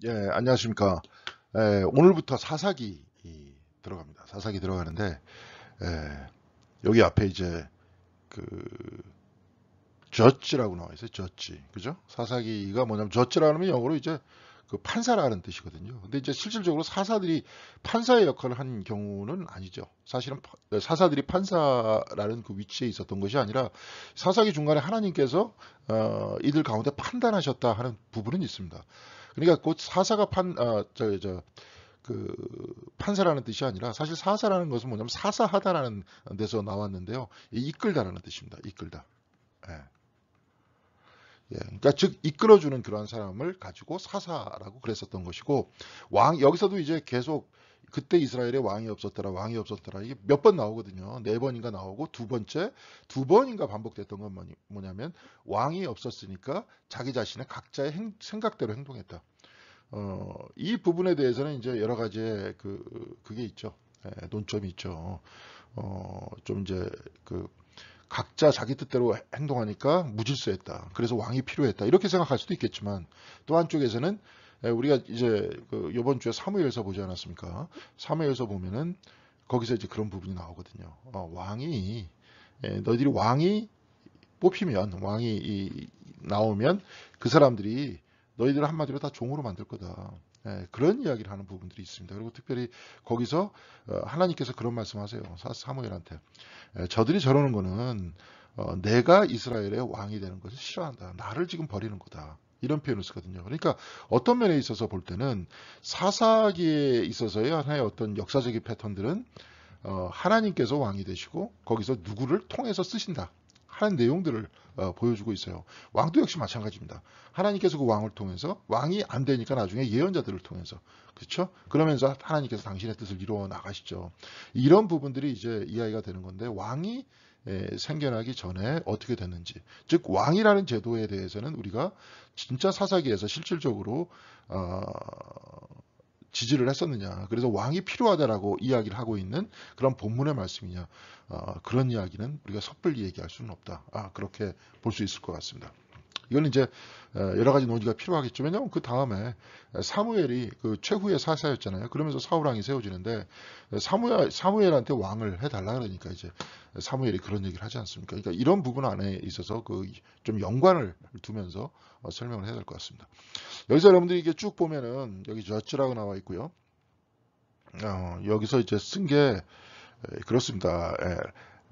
예, 안녕하십니까. 오늘부터 사사기 들어갑니다. 사사기 들어가는데, 예, 여기 앞에 이제 그 저지라고 나와 있어요. 저지. 그죠? 사사기가 뭐냐면 저지라는 영어로 이제 그 판사라는 뜻이거든요. 근데 이제 실질적으로 사사들이 판사의 역할을 한 경우는 아니죠. 사실은 사사들이 판사라는 그 위치에 있었던 것이 아니라 사사기 중간에 하나님께서 이들 가운데 판단하셨다 하는 부분은 있습니다. 그러니까 곧 사사가 그 판사라는 뜻이 아니라 사실 사사라는 것은 뭐냐면 사사하다라는 데서 나왔는데요. 이끌다라는 뜻입니다. 이끌다. 예. 예, 그러니까 즉 이끌어주는 그러한 사람을 가지고 사사라고 그랬었던 것이고 왕 여기서도 이제 계속 그때 이스라엘에 왕이 없었더라 왕이 없었더라 이게 몇 번 나오거든요. 네 번인가 나오고 두 번째 두 번인가 반복됐던 건 뭐냐면 왕이 없었으니까 자기 자신의 각자의 생각대로 행동했다. 이 부분에 대해서는 이제 여러 가지의 그게 있죠. 논점이 있죠. 좀 이제 그 각자 자기 뜻대로 행동하니까 무질서했다. 그래서 왕이 필요했다. 이렇게 생각할 수도 있겠지만 또 한쪽에서는 우리가 이제 그 이번 주에 사무엘서 보지 않았습니까? 사무엘서 보면은 거기서 이제 그런 부분이 나오거든요. 왕이 너희들이 왕이 뽑히면 왕이 나오면 그 사람들이 너희들 한마디로 다 종으로 만들 거다. 그런 이야기를 하는 부분들이 있습니다. 그리고 특별히 거기서 하나님께서 그런 말씀하세요. 사무엘한테 저들이 저러는 거는 내가 이스라엘의 왕이 되는 것을 싫어한다. 나를 지금 버리는 거다. 이런 표현을 쓰거든요. 그러니까 어떤 면에 있어서 볼 때는 사사기에 있어서의 하나의 어떤 역사적인 패턴들은 하나님께서 왕이 되시고 거기서 누구를 통해서 쓰신다 하는 내용들을 보여주고 있어요. 왕도 역시 마찬가지입니다. 하나님께서 그 왕을 통해서 왕이 안 되니까 나중에 예언자들을 통해서 그렇죠? 그러면서 하나님께서 당신의 뜻을 이루어 나가시죠. 이런 부분들이 이제 이야기가 되는 건데 왕이 생겨나기 전에 어떻게 됐는지 즉 왕이라는 제도에 대해서는 우리가 진짜 사사기에서 실질적으로 지지를 했었느냐. 그래서 왕이 필요하다라고 이야기를 하고 있는 그런 본문의 말씀이냐. 그런 이야기는 우리가 섣불리 얘기할 수는 없다. 그렇게 볼 수 있을 것 같습니다. 이건 이제 여러 가지 논의가 필요하겠죠. 왜냐하면 그 다음에 사무엘이 그 최후의 사사였잖아요. 그러면서 사울왕이 세워지는데 사무엘한테 왕을 해달라 그러니까 이제 사무엘이 그런 얘기를 하지 않습니까? 그러니까 이런 부분 안에 있어서 그 좀 연관을 두면서 설명을 해야 될 것 같습니다. 여기서 여러분들이 이게 쭉 보면은 여기 저치라고 나와 있고요. 여기서 이제 쓴 게 그렇습니다.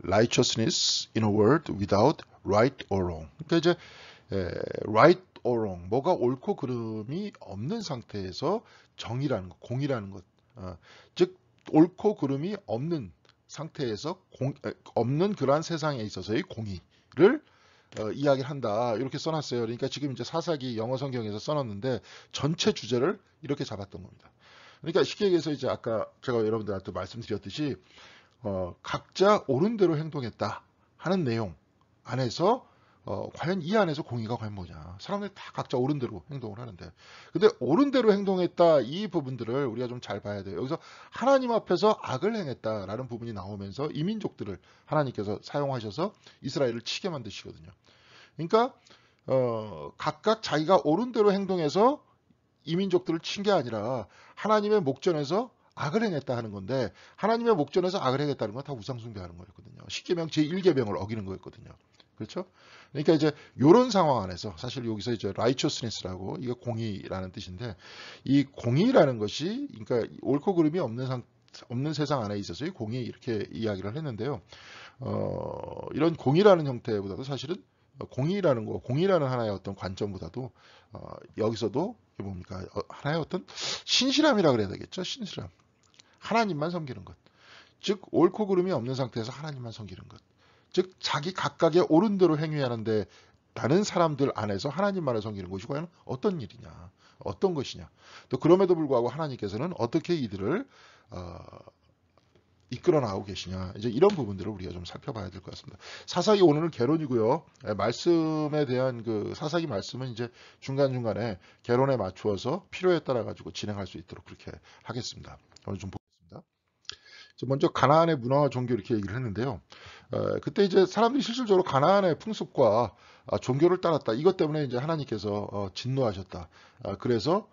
Righteousness in a word without right or wrong. 그러니까 이제 right or wrong, 뭐가 옳고 그름이 없는 상태에서 정의라는 것, 공이라는 것, 즉 옳고 그름이 없는 상태에서 없는 그러한 세상에 있어서의 공의를 이야기를 한다. 이렇게 써놨어요. 그러니까 지금 이제 사사기 영어 성경에서 써놨는데 전체 주제를 이렇게 잡았던 겁니다. 그러니까 쉽게 얘기해서 이제 아까 제가 여러분들한테 말씀드렸듯이 각자 옳은 대로 행동했다 하는 내용 안에서 과연 이 안에서 공의가 과연 뭐냐. 사람들이 다 각자 옳은 대로 행동을 하는데. 근데 옳은 대로 행동했다 이 부분들을 우리가 좀 잘 봐야 돼요. 여기서 하나님 앞에서 악을 행했다라는 부분이 나오면서 이민족들을 하나님께서 사용하셔서 이스라엘을 치게 만드시거든요. 그러니까 각각 자기가 옳은 대로 행동해서 이민족들을 친 게 아니라 하나님의 목전에서 악을 행했다 하는 건데 하나님의 목전에서 악을 행했다는 건 다 우상숭배하는 거였거든요. 십계명 제1계명을 어기는 거였거든요. 그렇죠? 그러니까 이제 이런 상황 안에서 사실 여기서 이제 righteousness라고 이게 공의라는 뜻인데 이 공의라는 것이 그러니까 옳고 그름이 없는 세상 안에 있어서의 공의 이렇게 이야기를 했는데요. 이런 공의라는 형태보다도 사실은 공의라는 거, 공의라는 하나의 어떤 관점보다도 여기서도 뭡니까 하나의 어떤 신실함이라 그래야 되겠죠. 신실함. 하나님만 섬기는 것. 즉 옳고 그름이 없는 상태에서 하나님만 섬기는 것. 즉 자기 각각의 옳은 대로 행위하는데 다른 사람들 안에서 하나님만을 섬기는 것이 과연 어떤 일이냐, 어떤 것이냐. 또 그럼에도 불구하고 하나님께서는 어떻게 이들을 이끌어 나오고 계시냐. 이제 이런 부분들을 우리가 좀 살펴봐야 될 것 같습니다. 사사기 오늘은 개론이고요. 말씀에 대한 그 사사기 말씀은 이제 중간중간에 개론에 맞추어서 필요에 따라 가지고 진행할 수 있도록 그렇게 하겠습니다. 오늘 좀 보겠습니다. 먼저 가나안의 문화와 종교 이렇게 얘기를 했는데요. 그때 이제 사람들이 실질적으로 가나안의 풍습과 종교를 따랐다. 이것 때문에 이제 하나님께서 진노하셨다. 그래서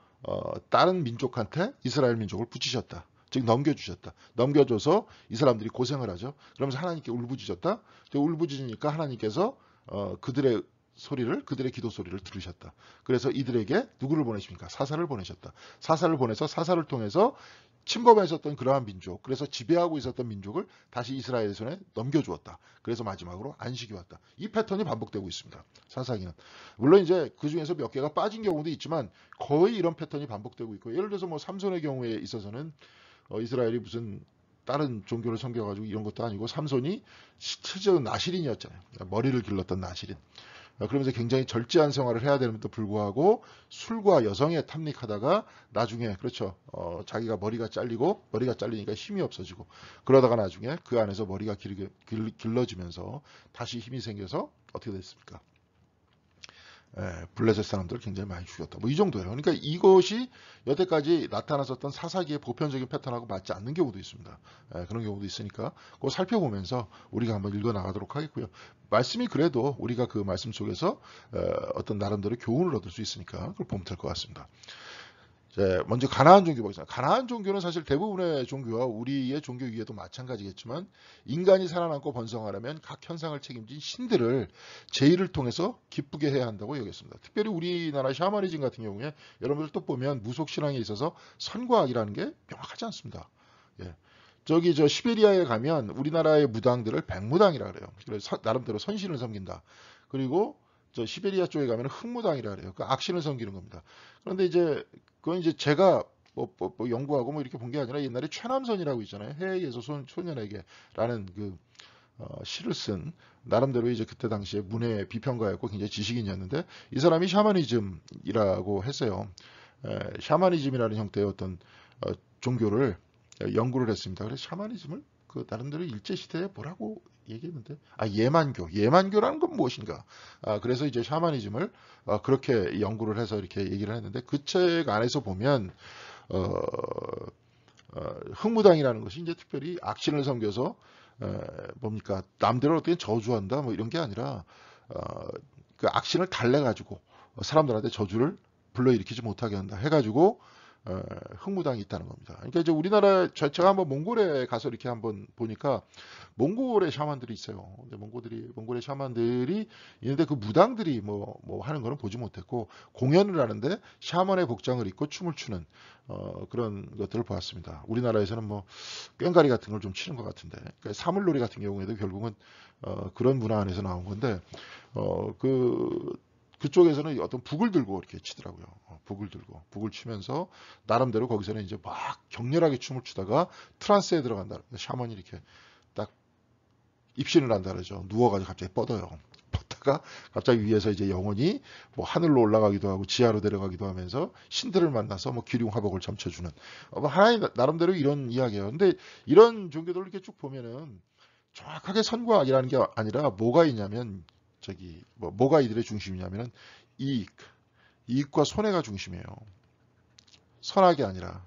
다른 민족한테 이스라엘 민족을 붙이셨다. 즉 넘겨주셨다. 넘겨줘서 이 사람들이 고생을 하죠. 그러면서 하나님께 울부짖었다. 울부짖으니까 하나님께서 그들의 소리를, 그들의 기도 소리를 들으셨다. 그래서 이들에게 누구를 보내십니까? 사사를 보내셨다. 사사를 보내서 사사를 통해서 침범했었던 그러한 민족, 그래서 지배하고 있었던 민족을 다시 이스라엘 손에 넘겨주었다. 그래서 마지막으로 안식이 왔다. 이 패턴이 반복되고 있습니다. 사사기는. 물론 이제 그 중에서 몇 개가 빠진 경우도 있지만 거의 이런 패턴이 반복되고 있고, 예를 들어서 뭐 삼손의 경우에 있어서는 이스라엘이 무슨 다른 종교를 섬겨가지고 이런 것도 아니고 삼손이 실제로 나시린이었잖아요. 머리를 길렀던 나시린. 그러면서 굉장히 절제한 생활을 해야 되는데도 불구하고 술과 여성에 탐닉하다가 나중에 그렇죠. 자기가 머리가 잘리니까 힘이 없어지고 그러다가 나중에 그 안에서 머리가 길러지면서 다시 힘이 생겨서 어떻게 됐습니까? 블레셋 사람들을 굉장히 많이 죽였다. 뭐 이 정도예요. 그러니까 이것이 여태까지 나타났었던 사사기의 보편적인 패턴하고 맞지 않는 경우도 있습니다. 그런 경우도 있으니까 그거 살펴보면서 우리가 한번 읽어 나가도록 하겠고요. 말씀이 그래도 우리가 그 말씀 속에서 어떤 나름대로 교훈을 얻을 수 있으니까 그걸 보면 될 것 같습니다. 먼저 가나안 종교 보겠습니다. 가나안 종교는 사실 대부분의 종교와 우리의 종교 위에도 마찬가지겠지만 인간이 살아남고 번성하려면 각 현상을 책임진 신들을 제의를 통해서 기쁘게 해야 한다고 여겼습니다. 특별히 우리나라 샤머니즘 같은 경우에 여러분들 또 보면 무속신앙에 있어서 선과 악이라는 게 명확하지 않습니다. 저기 시베리아에 가면 우리나라의 무당들을 백무당이라 그래요. 그래서 나름대로 선신을 섬긴다. 그리고 시베리아 쪽에 가면 흑무당이라 그래요. 그 악신을 섬기는 겁니다. 그런데 그건 제가 뭐 연구하고 뭐 이렇게 본 게 아니라 옛날에 최남선이라고 있잖아요. 해에게서 소년에게라는 그 시를 쓴 나름대로 그때 당시에 문해 비평가였고 굉장히 지식인이었는데 이 사람이 샤머니즘이라고 했어요. 샤머니즘이라는 형태의 어떤 종교를 연구를 했습니다. 그래서 샤머니즘을 그 나름대로 일제시대에 뭐라고 얘기했는데 예만교라는 건 무엇인가? 그래서 샤머니즘을 그렇게 연구를 해서 이렇게 얘기를 했는데 그 책 안에서 보면 흑무당이라는 것이 특별히 악신을 섬겨서 뭡니까 남들을 어떻게 저주한다 뭐 이런 게 아니라 그 악신을 달래가지고 사람들한테 저주를 불러일으키지 못하게 한다 해가지고 흑무당이 있다는 겁니다. 그러니까 우리나라 제가 한번 몽골에 가서 이렇게 한번 보니까 몽골의 샤만들이 있어요. 근데 몽골의 샤만들이 있는데 그 무당들이 뭐 하는 거는 보지 못했고 공연을 하는데 샤먼의 복장을 입고 춤을 추는 그런 것들을 보았습니다. 우리나라에서는 뭐 꽹가리 같은 걸 좀 치는 것 같은데 그러니까 사물놀이 같은 경우에도 결국은 그런 문화 안에서 나온 건데 그쪽에서는 어떤 북을 들고 이렇게 치더라고요. 북을 치면서 나름대로 거기서는 막 격렬하게 춤을 추다가 트란스에 들어간다. 샤먼이 이렇게 딱 입신을 한다 그러죠. 누워가지고 갑자기 뻗어요. 뻗다가 갑자기 위에서 영혼이 뭐 하늘로 올라가기도 하고 지하로 내려가기도 하면서 신들을 만나서 뭐 기륭화복을 점쳐주는 하나의 나름대로 이런 이야기예요. 근데 이런 종교들을 이렇게 쭉 보면은 정확하게 선과 악이라는 게 아니라 뭐가 있냐면 뭐가 이들의 중심이냐면은 이익과 손해가 중심이에요. 선악이 아니라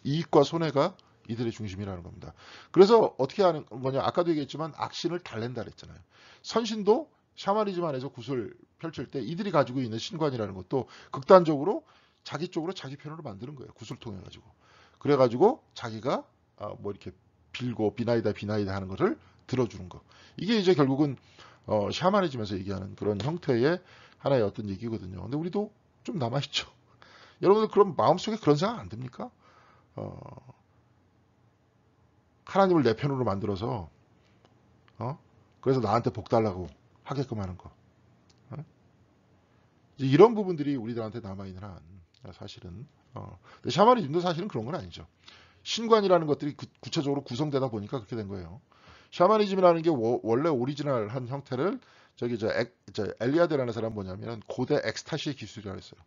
이익과 손해가 이들의 중심이라는 겁니다. 그래서 어떻게 하는 거냐? 아까도 얘기했지만 악신을 달랜다 그랬잖아요. 선신도 샤머니즘 안에서 굿을 펼칠 때 이들이 가지고 있는 신관이라는 것도 극단적으로 자기 쪽으로 자기 편으로 만드는 거예요. 굿을 통해 가지고. 그래가지고 자기가 뭐 이렇게 빌고 비나이다 하는 것을 들어주는 거. 이게 결국은 샤머니즘에서 얘기하는 그런 형태의 하나의 어떤 얘기거든요. 근데 우리도 좀 남아있죠. 여러분들 그럼 마음속에 그런 생각 안 듭니까? 하나님을 내 편으로 만들어서 그래서 나한테 복 달라고 하게끔 하는 거. 이런 부분들이 우리들한테 남아있는 한 사실은 근데 샤머니즘도 사실은 그런 건 아니죠. 신관이라는 것들이 구체적으로 구성되다 보니까 그렇게 된 거예요. 샤머니즘이라는 게 원래 오리지널한 형태를 엘리아드라는 사람 뭐냐면 고대 엑스타시의 기술이라고 했어요.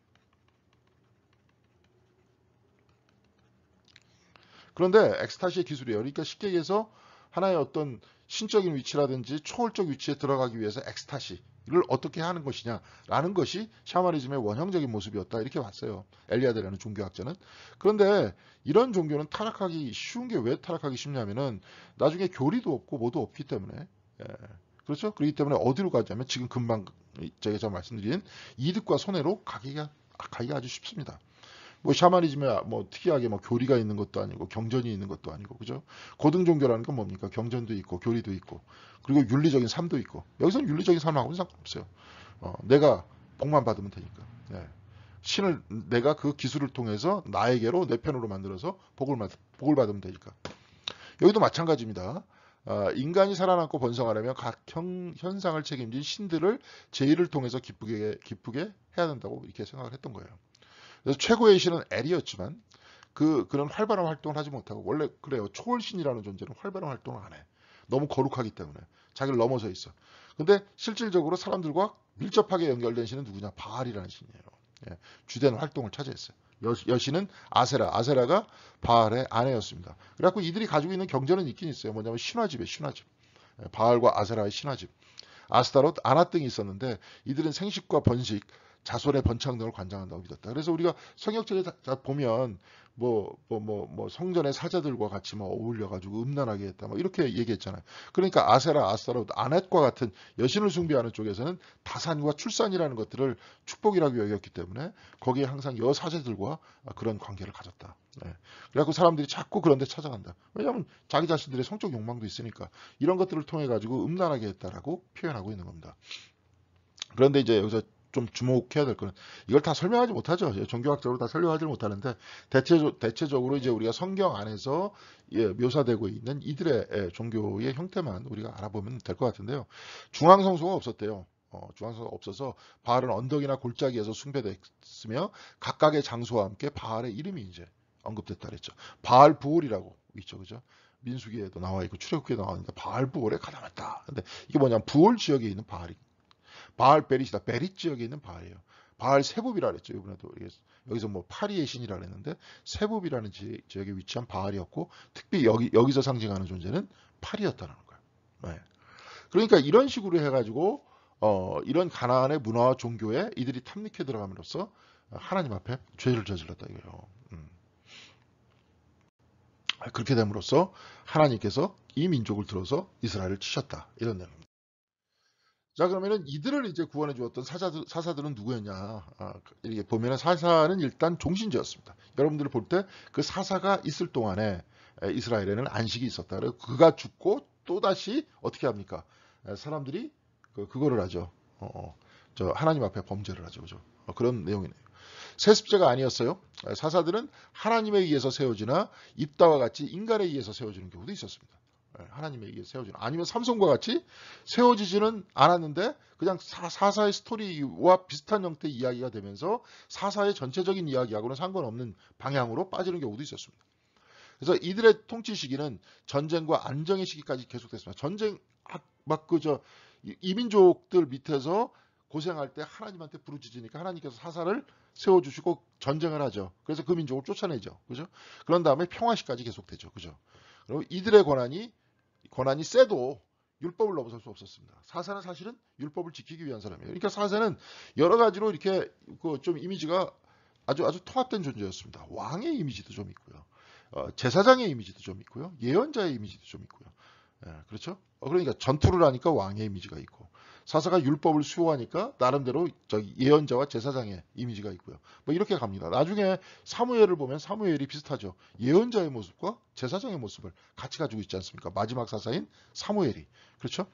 그런데 엑스타시의 기술이에요. 그러니까 쉽게 얘기해서 하나의 어떤 신적인 위치라든지 초월적 위치에 들어가기 위해서 엑스타시를 어떻게 하는 것이냐라는 것이 샤머니즘의 원형적인 모습이었다. 이렇게 봤어요. 엘리아드라는 종교학자는. 그런데 이런 종교는 타락하기 쉬운 게 왜 타락하기 쉽냐면은 나중에 교리도 없고 뭐도 없기 때문에 그렇죠? 그렇기 때문에 어디로 가자면 지금 금방 제가 말씀드린 이득과 손해로 가기가 아주 쉽습니다. 뭐 샤머니즘에 뭐 특이하게 뭐 교리가 있는 것도 아니고 경전이 있는 것도 아니고, 그죠? 고등 종교라는 건 뭡니까? 경전도 있고 교리도 있고 그리고 윤리적인 삶도 있고, 여기서는 윤리적인 삶하고는 상관없어요. 내가 복만 받으면 되니까. 네. 신을 내가 그 기술을 통해서 나에게로 내 편으로 만들어서 복을 받으면 되니까. 여기도 마찬가지입니다. 인간이 살아남고 번성하려면 각 현상을 책임진 신들을 제의를 통해서 기쁘게 해야 된다고 이렇게 생각을 했던 거예요. 그래서 최고의 신은 엘이었지만 그런 활발한 활동을 하지 못하고, 원래 그래요. 초월신이라는 존재는 활발한 활동을 안 해. 너무 거룩하기 때문에 자기를 넘어서 있어. 근데 실질적으로 사람들과 밀접하게 연결된 신은 누구냐? 바알이라는 신이에요. 예, 주된 활동을 차지했어요. 여신은 아세라가 바알의 아내였습니다. 그래갖고 이들이 가지고 있는 경전은 있긴 있어요. 뭐냐면 신화집이에요. 신화집. 바알과 아세라의 신화집. 아스타롯, 아나 등이 있었는데 이들은 생식과 번식, 자손의 번창 등을 관장한다고 믿었다. 그래서 우리가 성경책에 보면 뭐 성전의 사자들과 같이 뭐 어울려가지고 음란하게 했다, 뭐 이렇게 얘기했잖아요. 그러니까 아세라, 아스타롯, 아넷과 같은 여신을 숭배하는 쪽에서는 다산과 출산이라는 것들을 축복이라고 여겼기 때문에 거기에 항상 여사제들과 그런 관계를 가졌다. 네. 그래갖고 사람들이 자꾸 그런 데 찾아간다. 왜냐하면 자기 자신들의 성적 욕망도 있으니까 이런 것들을 통해 가지고 음란하게 했다라고 표현하고 있는 겁니다. 그런데 이제 여기서 좀 주목해야 될 거는, 이걸 다 설명하지 못하죠. 종교학적으로 다 설명하지 못하는데 대체적으로 이제 우리가 성경 안에서 묘사되고 있는 이들의 종교의 형태만 우리가 알아보면 될 것 같은데요. 중앙성소가 없었대요. 중앙성소가 없어서 바알은 언덕이나 골짜기에서 숭배됐으며 각각의 장소와 함께 바알의 이름이 이제 언급됐다 그랬죠. 바알 부올이라고 있죠, 그죠? 민수기에도 나와 있고 출애굽기에 나와 있는데 바알 부올에 가담했다. 근데 이게 뭐냐면 부올 지역에 있는 바알 베릿이다. 베릿 지역에 있는 바알이에요. 바알 세봅이라 그랬죠. 이번에도 여기서 뭐 파리의 신이라 그랬는데 세봅이라는 지역에 위치한 바알이었고, 특히 여기서 상징하는 존재는 팔이었다는 거예요. 네. 그러니까 이런 식으로 해가지고 이런 가나안의 문화와 종교에 이들이 탐닉해 들어감으로써 하나님 앞에 죄를 저질렀다 이거예요. 그렇게 됨으로써 하나님께서 이 민족을 들어서 이스라엘을 치셨다, 이런 내용입니다. 자, 그러면은 이들을 이제 구원해 주었던 사사들은 누구였냐? 이렇게 보면은 사사는 일단 종신제였습니다. 여러분들이 볼 때 그 사사가 있을 동안에 이스라엘에는 안식이 있었다. 그래서 그가 죽고 또 다시 어떻게 합니까? 사람들이 그거를 하죠. 저 하나님 앞에 범죄를 하죠, 그죠? 그런 내용이네요. 세습제가 아니었어요. 사사들은 하나님에 의해서 세워지나 입다와 같이 인간에 의해서 세워지는 경우도 있었습니다. 하나님에 의해 세워지는, 아니면 삼손과 같이 세워지지는 않았는데 그냥 사사의 스토리와 비슷한 형태의 이야기가 되면서 사사의 전체적인 이야기하고는 상관없는 방향으로 빠지는 경우도 있었습니다. 그래서 이들의 통치 시기는 전쟁과 안정의 시기까지 계속됐습니다. 전쟁 막 그저 이민족들 밑에서 고생할 때 하나님한테 부르짖으니까 하나님께서 사사를 세워주시고 전쟁을 하죠. 그래서 그 민족을 쫓아내죠. 그죠? 그런 다음에 평화시까지 계속되죠. 그죠? 그리고 이들의 권한이 세도 율법을 넘어설 수 없었습니다. 사사는 사실은 율법을 지키기 위한 사람이에요. 그러니까 사사는 여러 가지로 이렇게 좀 이미지가 아주 통합된 존재였습니다. 왕의 이미지도 좀 있고요. 제사장의 이미지도 좀 있고요. 예언자의 이미지도 좀 있고요. 그렇죠? 그러니까 전투를 하니까 왕의 이미지가 있고, 사사가 율법을 수호하니까 나름대로 예언자와 제사장의 이미지가 있고요. 뭐 이렇게 갑니다. 나중에 사무엘을 보면 사무엘이 비슷하죠. 예언자의 모습과 제사장의 모습을 같이 가지고 있지 않습니까? 마지막 사사인 사무엘이. 그렇죠?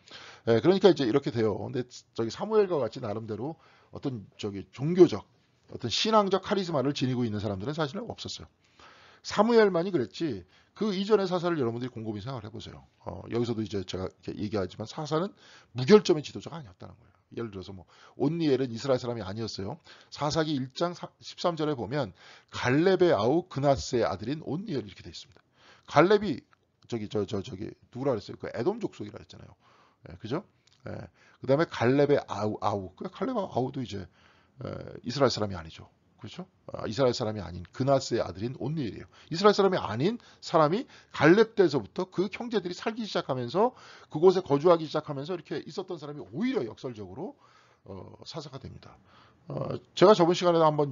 그러니까 이제 이렇게 돼요. 근데 사무엘과 같이 나름대로 어떤 종교적, 어떤 신앙적 카리스마를 지니고 있는 사람들은 사실은 없었어요. 사무엘만이 그랬지, 그 이전의 사사를 여러분들이 곰곰이 생각을 해보세요. 여기서도 이제 제가 얘기하지만 사사는 무결점의 지도자가 아니었다는 거예요. 예를 들어서 뭐 온니엘은 이스라엘 사람이 아니었어요. 사사기 1장 13절에 보면 갈렙의 아우 그나스의 아들인 온니엘 이렇게 돼 있습니다. 갈렙이 누구라 그랬어요? 그 에돔 족속이라 했잖아요. 그죠? 그 다음에 갈렙의 아우. 갈렙 아우도 이제 이스라엘 사람이 아니죠. 그렇죠? 이스라엘 사람이 아닌 그나스의 아들인 온니엘이에요. 이스라엘 사람이 아닌 사람이 갈렙 때서부터 그 형제들이 살기 시작하면서 그곳에 거주하기 시작하면서 이렇게 있었던 사람이 오히려 역설적으로 사사가 됩니다. 제가 저번 시간에도 한번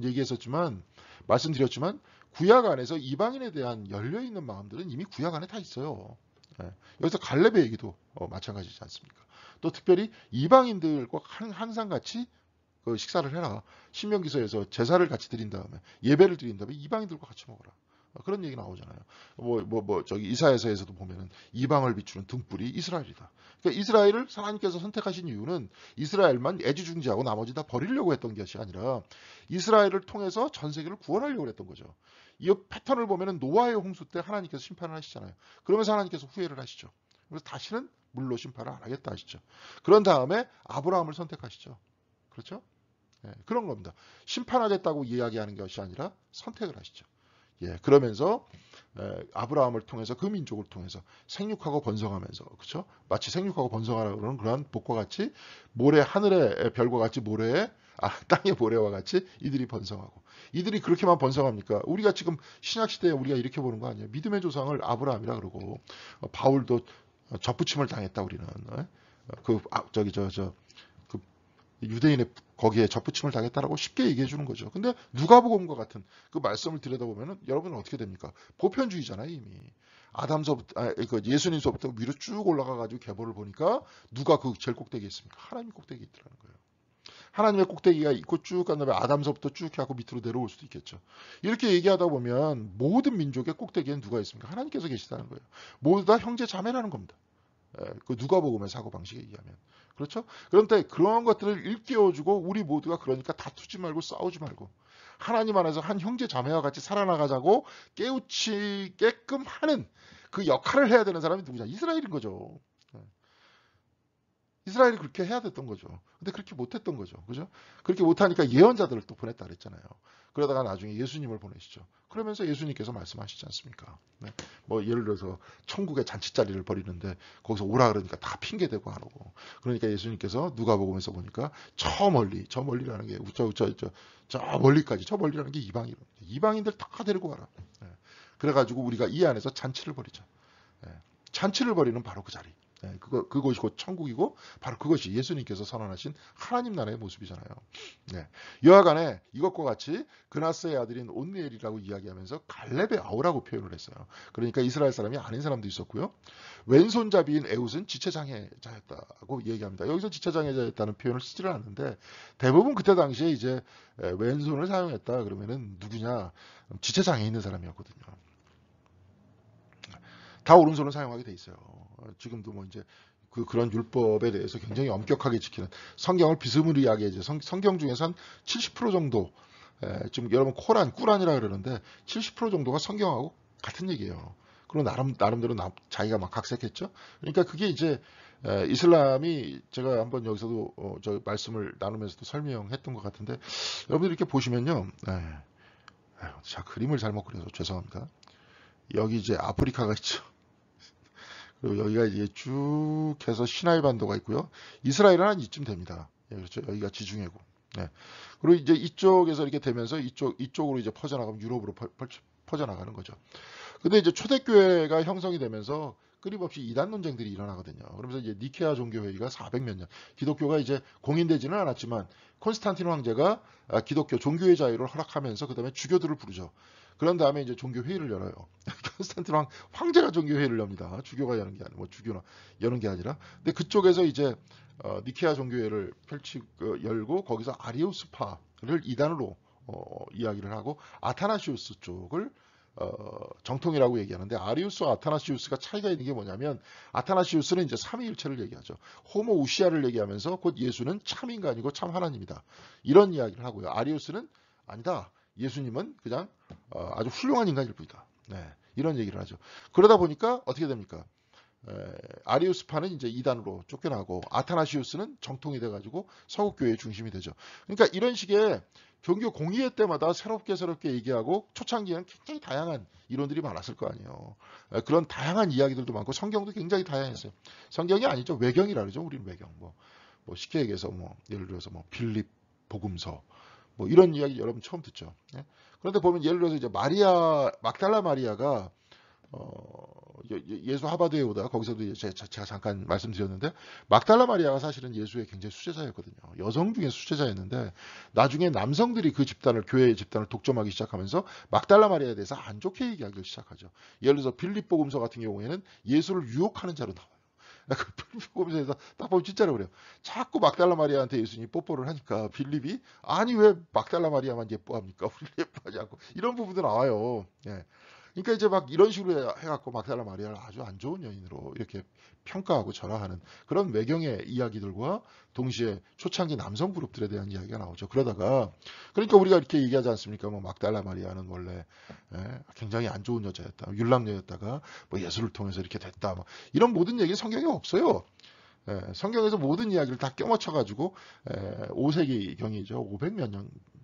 말씀드렸지만 구약 안에서 이방인에 대한 열려있는 마음들은 이미 구약 안에 다 있어요. 예. 여기서 갈렙의 얘기도 마찬가지지 않습니까? 또 특별히 이방인들과 항상 같이 그 식사를 해라. 신명기서에서 제사를 같이 드린 다음에 예배를 드린 다음에 이방인들과 같이 먹어라. 그런 얘기 나오잖아요. 저기 이사야서에서도 보면은 이방을 비추는 등불이 이스라엘이다. 그러니까 이스라엘을 하나님께서 선택하신 이유는 이스라엘만 애지중지하고 나머지 다 버리려고 했던 것이 아니라 이스라엘을 통해서 전 세계를 구원하려고 했던 거죠. 이 패턴을 보면은 노아의 홍수 때 하나님께서 심판을 하시잖아요. 그러면서 하나님께서 후회를 하시죠. 그래서 다시는 물로 심판을 안 하겠다 하시죠. 그런 다음에 아브라함을 선택하시죠. 그렇죠? 예, 그런 겁니다. 심판하겠다고 이야기하는 것이 아니라 선택을 하시죠. 예, 그러면서 아브라함을 통해서 그 민족을 통해서 생육하고 번성하면서 그렇죠? 마치 생육하고 번성하라 그러는 그러한 복과 같이 모래 하늘의 별과 같이 모래에 땅의 모래와 같이 이들이 번성하고 이들이 그렇게만 번성합니까? 우리가 지금 신약 시대에 우리가 이렇게 보는 거 아니에요? 믿음의 조상을 아브라함이라 그러고 바울도 접붙임을 당했다 우리는 그 유대인의 거기에 접붙임을 당했다라고 쉽게 얘기해 주는 거죠. 근데 누가복음과 같은 그 말씀을 들여다보면은 여러분은 어떻게 됩니까? 보편주의잖아요, 이미. 예수님서부터 위로 쭉 올라가 가지고 계보를 보니까 누가 그 제일 꼭대기에 있습니까? 하나님 꼭대기에 있더라는 거예요. 하나님의 꼭대기가 있고 쭉 간 다음에 아담서부터 쭉 해갖고 밑으로 내려올 수도 있겠죠. 이렇게 얘기하다 보면 모든 민족의 꼭대기엔 누가 있습니까? 하나님께서 계시다는 거예요. 모두 다 형제 자매라는 겁니다. 그 누가복음의 사고방식에 의하면. 그렇죠? 그런데 그런 것들을 일깨워주고 우리 모두가 그러니까 다투지 말고 싸우지 말고 하나님 안에서 한 형제 자매와 같이 살아나가자고 깨우치게끔 하는 그 역할을 해야 되는 사람이 누구냐? 이스라엘인 거죠. 이스라엘이 그렇게 해야 됐던 거죠. 근데 그렇게 못했던 거죠. 그죠? 그렇게 못하니까 예언자들을 또 보냈다 그랬잖아요. 그러다가 나중에 예수님을 보내시죠. 그러면서 예수님께서 말씀하시지 않습니까? 네. 예를 들어서 천국의 잔치자리를 벌이는데 거기서 오라 그러니까 다 핑계대고 하라고. 그러니까 예수님께서 누가복음에서 보니까 저 멀리라는 게 저 멀리까지 저 멀리라는 게 이방인들 다 데리고 와라. 네. 그래가지고 우리가 이 안에서 잔치를 벌이자. 네. 잔치를 벌이는 바로 그 자리. 그것이 곧 천국이고 바로 그것이 예수님께서 선언하신 하나님 나라의 모습이잖아요. 네. 여하간에 이것과 같이 그나스의 아들인 온니엘이라고 이야기하면서 갈렙의 아우라고 표현을 했어요. 그러니까 이스라엘 사람이 아닌 사람도 있었고요. 왼손잡이인 에웃은 지체장애자였다고 얘기합니다. 여기서 지체장애자였다는 표현을 쓰지를 않는데 대부분 그때 당시에 이제 왼손을 사용했다 그러면은 누구냐? 지체장애 있는 사람이었거든요. 다 오른손을 사용하게 돼 있어요. 지금도 이제 그런 율법에 대해서 굉장히 엄격하게 지키는 성경을 비스무리하게 이제 성경 중에서 한 70% 정도 지금 여러분 꾸란이라 그러는데 70% 정도가 성경하고 같은 얘기예요. 그리고 나름대로 자기가 막 각색했죠. 그러니까 그게 이제 이슬람이 제가 한번 여기서도 저 말씀을 나누면서도 설명했던 것 같은데 여러분들 이렇게 보시면요. 자 그림을 잘못 그려서 죄송합니다. 여기 이제 아프리카가 있죠. 그리고 여기가 이제 쭉 해서 시나이 반도가 있고요. 이스라엘은 한 이쯤 됩니다. 예, 그렇죠. 여기가 지중해고. 네. 그리고 이제 이쪽에서 이렇게 되면서 이쪽으로 이제 퍼져나가면 유럽으로 퍼져나가는 거죠. 근데 이제 초대교회가 형성이 되면서 끊임없이 이단 논쟁들이 일어나거든요. 그러면서 이제 니케아 종교회의가 400몇 년. 기독교가 이제 공인되지는 않았지만 콘스탄틴 황제가 기독교 종교의 자유를 허락하면서 그 다음에 주교들을 부르죠. 그런 다음에 이제 종교회의를 열어요. 콘스탄틴 황제가 종교회의를 엽니다. 주교가 여는 게 아니고 주교나 여는 게 아니라. 근데 그쪽에서 이제 니케아 종교회를 열고 거기서 아리우스파를 이단으로 이야기를 하고 아타나시우스 쪽을 정통이라고 얘기하는데 아리우스와 아타나시우스가 차이가 있는 게 뭐냐면 아타나시우스는 이제 삼위일체를 얘기하죠. 호모 우시아를 얘기하면서 곧 예수는 참 인간이고 참 하나님이다. 이런 이야기를 하고요. 아리우스는 아니다. 예수님은 그냥 아주 훌륭한 인간일 뿐이다. 네, 이런 얘기를 하죠. 그러다 보니까 어떻게 됩니까? 아리우스파는 이제 이단으로 쫓겨나고 아타나시우스는 정통이 돼가지고 서구교회의 중심이 되죠. 그러니까 이런 식의 종교 공의회 때마다 새롭게 얘기하고 초창기에는 굉장히 다양한 이론들이 많았을 거 아니에요. 그런 다양한 이야기들도 많고 성경도 굉장히 다양했어요. 성경이 아니죠. 외경이라 그러죠. 우리는 외경. 뭐 쉽게 얘기해서 예를 들어서 빌립 복음서 이런 이야기 여러분 처음 듣죠. 네? 그런데 보면 예를 들어서 이제 막달라 마리아가 예수 하버드에 오다 거기서도 제가 잠깐 말씀드렸는데 막달라 마리아가 사실은 예수의 굉장히 수제자였거든요. 여성 중에 수제자였는데 나중에 남성들이 그 집단을 교회의 집단을 독점하기 시작하면서 막달라 마리아에 대해서 안 좋게 얘기하기 시작하죠. 예를 들어서 빌립 복음서 같은 경우에는 예수를 유혹하는 자로 나와요. 그 빌립 복음서에서 딱 보면 진짜로 그래요. 자꾸 막달라 마리아한테 예수님이 뽀뽀를 하니까 빌립이 아니 왜 막달라 마리아만 예뻐합니까? 우리 예뻐하지 않고 이런 부분도 나와요. 예. 그러니까 이제 막 이런 식으로 해갖고 막달라 마리아를 아주 안 좋은 여인으로 이렇게 평가하고 절하하는 그런 외경의 이야기들과 동시에 초창기 남성 그룹들에 대한 이야기가 나오죠. 그러다가 그러니까 우리가 이렇게 얘기하지 않습니까? 뭐 막달라 마리아는 원래 굉장히 안 좋은 여자였다, 율랑녀였다가 뭐 예수를 통해서 이렇게 됐다, 뭐 이런 모든 얘기 성경에 없어요. 성경에서 모든 이야기를 다 껴맞춰가지고 5세기경이죠. 500몇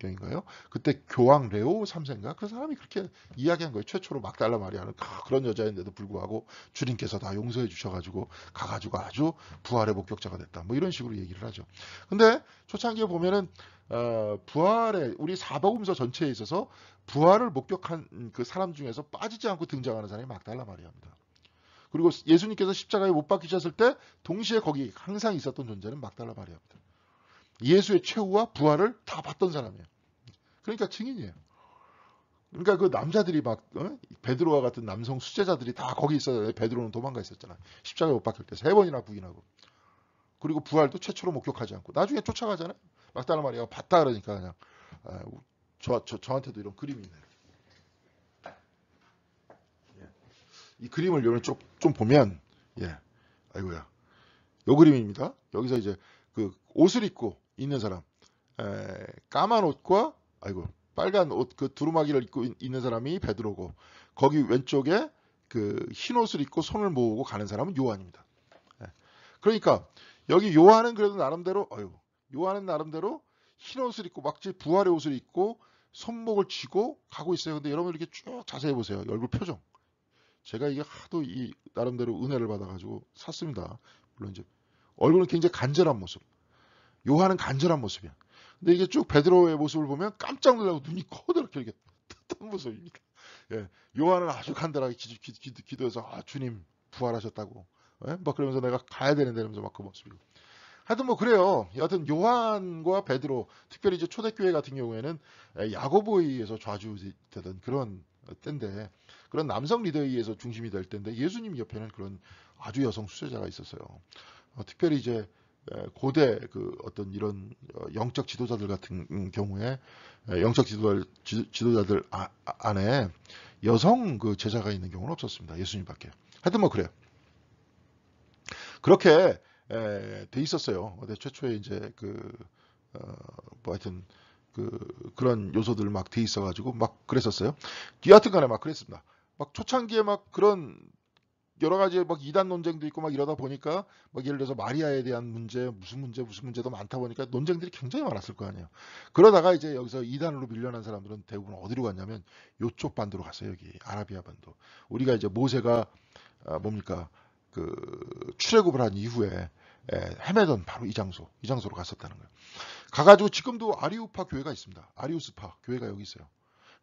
년경인가요? 그때 교황 레오 3세인가? 그 사람이 그렇게 이야기한 거예요. 최초로 막달라 마리아는 그런 여자인데도 불구하고 주님께서 다 용서해 주셔가지고 가가지고 아주 부활의 목격자가 됐다. 뭐 이런 식으로 얘기를 하죠. 근데 초창기에 보면은 부활의 우리 사복음서 전체에 있어서 부활을 목격한 그 사람 중에서 빠지지 않고 등장하는 사람이 막달라 마리아입니다. 그리고 예수님께서 십자가에 못 박히셨을 때 동시에 거기 항상 있었던 존재는 막달라 마리아입니다. 예수의 최후와 부활을 다 봤던 사람이에요. 그러니까 증인이에요. 그러니까 그 남자들이 막 베드로와 같은 남성 수제자들이 다 거기 있어요. 베드로는 도망가 있었잖아요. 십자가에 못 박힐 때 3번이나 부인하고. 그리고 부활도 최초로 목격하지 않고 나중에 쫓아가잖아요. 막달라 마리아가 봤다 그러니까 그냥 저한테도 이런 그림이 있네요. 이 그림을 여러분 좀 보면 아이고야. 요 그림입니다. 여기서 이제 그 옷을 입고 있는 사람, 까만 옷과 아이고 빨간 옷 그 두루마기를 입고 있는 사람이 베드로고 거기 왼쪽에 그 흰 옷을 입고 손을 모으고 가는 사람은 요한입니다. 그러니까 여기 요한은 그래도 나름대로 요한은 나름대로 흰 옷을 입고 막지 부활의 옷을 입고 손목을 쥐고 가고 있어요. 근데 여러분 이렇게 쭉 자세히 보세요. 얼굴 표정. 제가 이게 하도 이 나름대로 은혜를 받아가지고 샀습니다. 물론 이제 얼굴은 굉장히 간절한 모습. 요한은 간절한 모습이야. 근데 이게 쭉 베드로의 모습을 보면 깜짝 놀라고 눈이 커다랗게 이렇게 떴던 모습입니다. 요한은 아주 간절하게 기도해서 주님 부활하셨다고. 막 그러면서 내가 가야 되는데 이러면서 막 그 모습이고. 하여튼 뭐 그래요. 여하튼 요한과 베드로, 특별히 이제 초대교회 같은 경우에는 야고보에 의해서 좌주되던 그런 때인데 그런 남성 리더에 의해서 중심이 될 때인데 예수님 옆에는 그런 아주 여성 수제자가 있었어요. 특별히 이제 고대 그 어떤 이런 영적 지도자들 같은 경우에 영적 지도자들 안에 여성 그 제자가 있는 경우는 없었습니다. 예수님밖에. 하여튼 뭐 그래요. 그렇게 돼 있었어요. 최초에 이제 뭐 하여튼 그런 요소들 막 돼 있어가지고 막 그랬었어요. 여하튼간에 막 그랬습니다. 막 초창기에 막 그런 여러 가지 막 이단 논쟁도 있고 막 이러다 보니까 막 예를 들어서 마리아에 대한 무슨 문제도 많다 보니까 논쟁들이 굉장히 많았을 거 아니에요. 그러다가 이제 여기서 이단으로 밀려난 사람들은 대부분 어디로 갔냐면 요쪽 반도로 갔어요. 여기 아라비아 반도. 우리가 이제 모세가 뭡니까 출애굽을 한 이후에 헤매던 바로 이 장소로 갔었다는 거예요. 가가지고 지금도 아리우파 교회가 있습니다. 아리우스파 교회가 여기 있어요.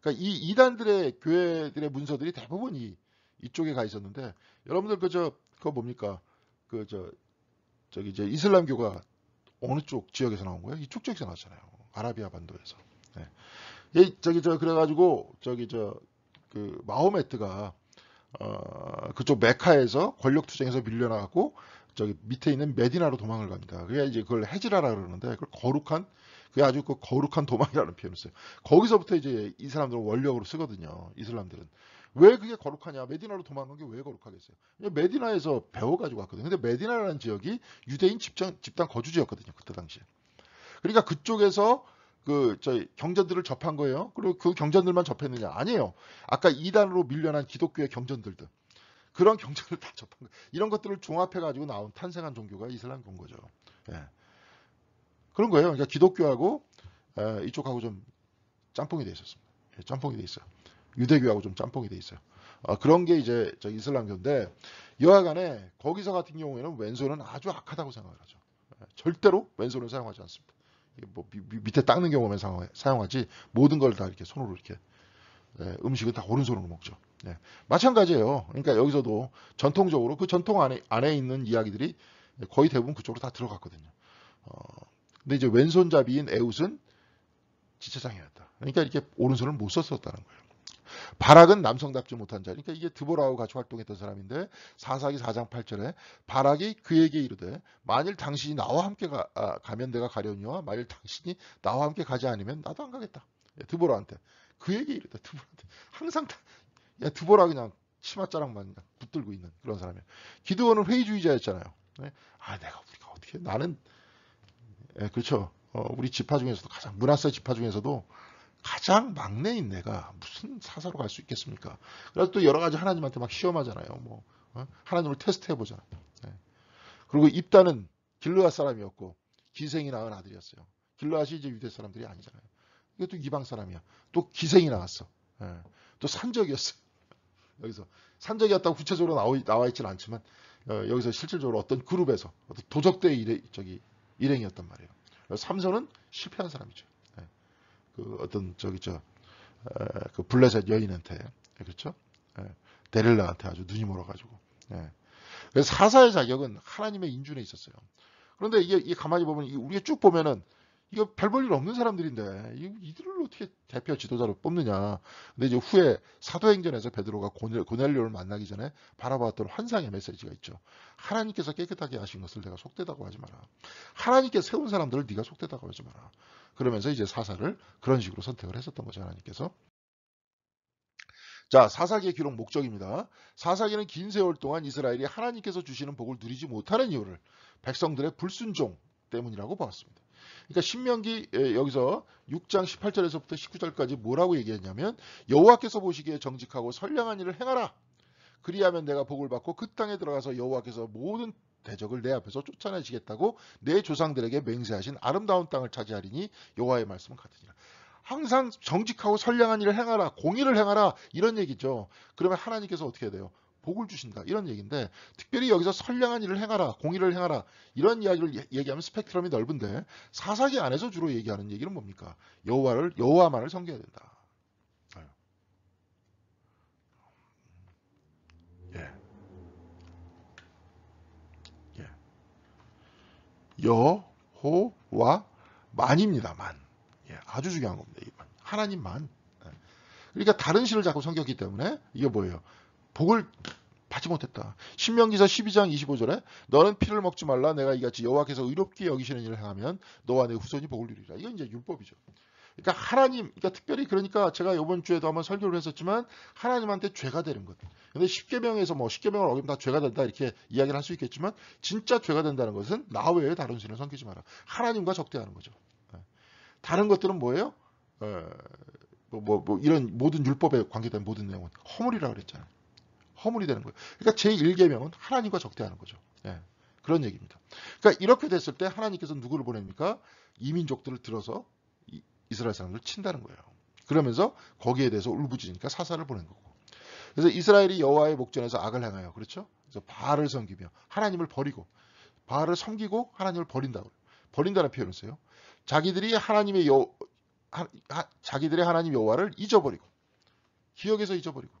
그러니까 이 이단들의 교회들의 문서들이 대부분 이쪽에 가 있었는데 여러분들 그거 뭡니까 저기 이제 이슬람교가 어느 쪽 지역에서 나온 거예요? 이쪽 지역에서 나왔잖아요. 아라비아 반도에서. 그래가지고 그 마호메트가 그쪽 메카에서 권력 투쟁에서 밀려나고 저기 밑에 있는 메디나로 도망을 갑니다. 그게 이제 그걸 헤지라라 그러는데 그걸 그게 아주 거룩한 도망이라는 표현을 써요. 거기서부터 이제 이 사람들은 원력으로 쓰거든요. 이슬람들은. 왜 그게 거룩하냐? 메디나로 도망간 게 왜 거룩하겠어요? 메디나에서 배워가지고 왔거든요. 근데 메디나라는 지역이 유대인 집단 거주지였거든요. 그때 당시에. 그러니까 그쪽에서 저희 경전들을 접한 거예요. 그리고 그 경전들만 접했느냐? 아니에요. 아까 이단으로 밀려난 기독교의 경전들도 그런 경전을 다 접한 거예요. 이런 것들을 종합해가지고 탄생한 종교가 이슬람교인 거죠. 그런 거예요. 그러니까 기독교하고 이쪽하고 좀 짬뽕이 돼 있었습니다. 짬뽕이 돼 있어요. 유대교하고 좀 짬뽕이 돼 있어요. 그런 게 이제 이슬람교인데 여하간에 거기서 같은 경우에는 왼손은 아주 악하다고 생각을 하죠. 절대로 왼손을 사용하지 않습니다. 뭐 밑에 닦는 경우만 사용하지 모든 걸 다 이렇게 손으로 이렇게 음식은 다 오른손으로 먹죠. 예. 마찬가지예요. 그러니까 여기서도 전통적으로 그 전통 안에 있는 이야기들이 거의 대부분 그쪽으로 다 들어갔거든요. 근데 이제 왼손잡이인 에웃은 지체장애였다. 그러니까 이렇게 오른손을 못 썼었다는 거예요. 바락은 남성답지 못한 자. 그러니까 이게 드보라하고 같이 활동했던 사람인데 사사기 4장 8절에 바락이 그에게 이르되 만일 당신이 나와 함께 가면 내가 가려니와 만일 당신이 나와 함께 가지 않으면 나도 안 가겠다. 드보라한테 그에게 이르되 드보라한테 항상 드보라 그냥 치맛자락만 붙들고 있는 그런 사람이에요. 기드온은 회의주의자였잖아요. 우리가 어떻게 나는 그렇죠. 우리 지파 중에서도 가장 므낫세 지파 중에서도 가장 막내인 내가 무슨 사사로 갈 수 있겠습니까? 그래서 또 여러 가지 하나님한테 막 시험하잖아요. 하나님을 테스트해 보잖아요. 그리고 입다는 길르앗 사람이었고 기생이 낳은 아들이었어요. 길르앗이 이제 유대 사람들이 아니잖아요. 이것도 이방 사람이야. 또 기생이 나왔어. 또 산적이었어. 여기서 산적이었다고 구체적으로 나와 있지는 않지만 여기서 실질적으로 어떤 그룹에서 어떤 도적대의 일행이었단 말이에요. 삼손은 실패한 사람이죠. 그 어떤 그 블레셋 여인한테 그렇죠? 데릴라한테 아주 눈이 멀어가지고. 그래서 사사의 자격은 하나님의 인준에 있었어요. 그런데 이게 가만히 보면 우리가 쭉 보면은 이거 별 볼 일 없는 사람들인데 이들을 어떻게 대표 지도자로 뽑느냐. 근데 이제 후에 사도행전에서 베드로가 고넬료를 만나기 전에 바라보았던 환상의 메시지가 있죠. 하나님께서 깨끗하게 하신 것을 내가 속되다고 하지 마라. 하나님께 세운 사람들을 네가 속되다고 하지 마라. 그러면서 이제 사사를 그런 식으로 선택을 했었던 거죠. 하나님께서. 자, 사사기의 기록 목적입니다. 사사기는 긴 세월 동안 이스라엘이 하나님께서 주시는 복을 누리지 못하는 이유를 백성들의 불순종 때문이라고 보았습니다. 그러니까 신명기 여기서 6장 18절에서부터 19절까지 뭐라고 얘기했냐면 여호와께서 보시기에 정직하고 선량한 일을 행하라. 그리하면 내가 복을 받고 그 땅에 들어가서 여호와께서 모든 대적을 내 앞에서 쫓아내시겠다고 내 조상들에게 맹세하신 아름다운 땅을 차지하리니 여호와의 말씀은 같으니라. 항상 정직하고 선량한 일을 행하라. 공의를 행하라. 이런 얘기죠. 그러면 하나님께서 어떻게 해야 돼요? 복을 주신다. 이런 얘기인데 특별히 여기서 선량한 일을 행하라. 공의를 행하라. 이런 이야기를 얘기하면 스펙트럼이 넓은데 사사기 안에서 주로 얘기하는 얘기는 뭡니까? 여호와만을 섬겨야 된다. 예. 예. 여호와만입니다만. 예. 아주 중요한 겁니다. 하나님만. 그러니까 다른 신을 자꾸 섬겼기 때문에 이게 뭐예요? 복을 받지 못했다. 신명기서 12장 25절에 너는 피를 먹지 말라. 내가 이같이 여호와께서 의롭게 여기시는 일을 행하면 너와 내 후손이 복을 누리라. 이건 이제 율법이죠. 그러니까 그러니까 특별히 그러니까 제가 이번 주에도 한번 설교를 했었지만 하나님한테 죄가 되는 것. 근데 10계명에서 10계명을 어기면 다 죄가 된다 이렇게 이야기를 할 수 있겠지만 진짜 죄가 된다는 것은 나 외에 다른 신을 섬기지 마라. 하나님과 적대하는 거죠. 다른 것들은 뭐예요? 이런 모든 율법에 관계된 모든 내용은 허물이라고 그랬잖아요. 허물이 되는 거예요. 그러니까 제1계명은 하나님과 적대하는 거죠. 그런 얘기입니다. 그러니까 이렇게 됐을 때 하나님께서 누구를 보냅니까? 이민족들을 들어서 이스라엘 사람들을 친다는 거예요. 그러면서 거기에 대해서 울부짖으니까 사사를 보낸 거고. 그래서 이스라엘이 여호와의 목전에서 악을 행하여 그렇죠? 그래서 바알을 섬기며 하나님을 버리고 바알을 섬기고 하나님을 버린다고. 버린다는 표현을 써요. 자기들의 하나님 여호와를 잊어버리고 기억에서 잊어버리고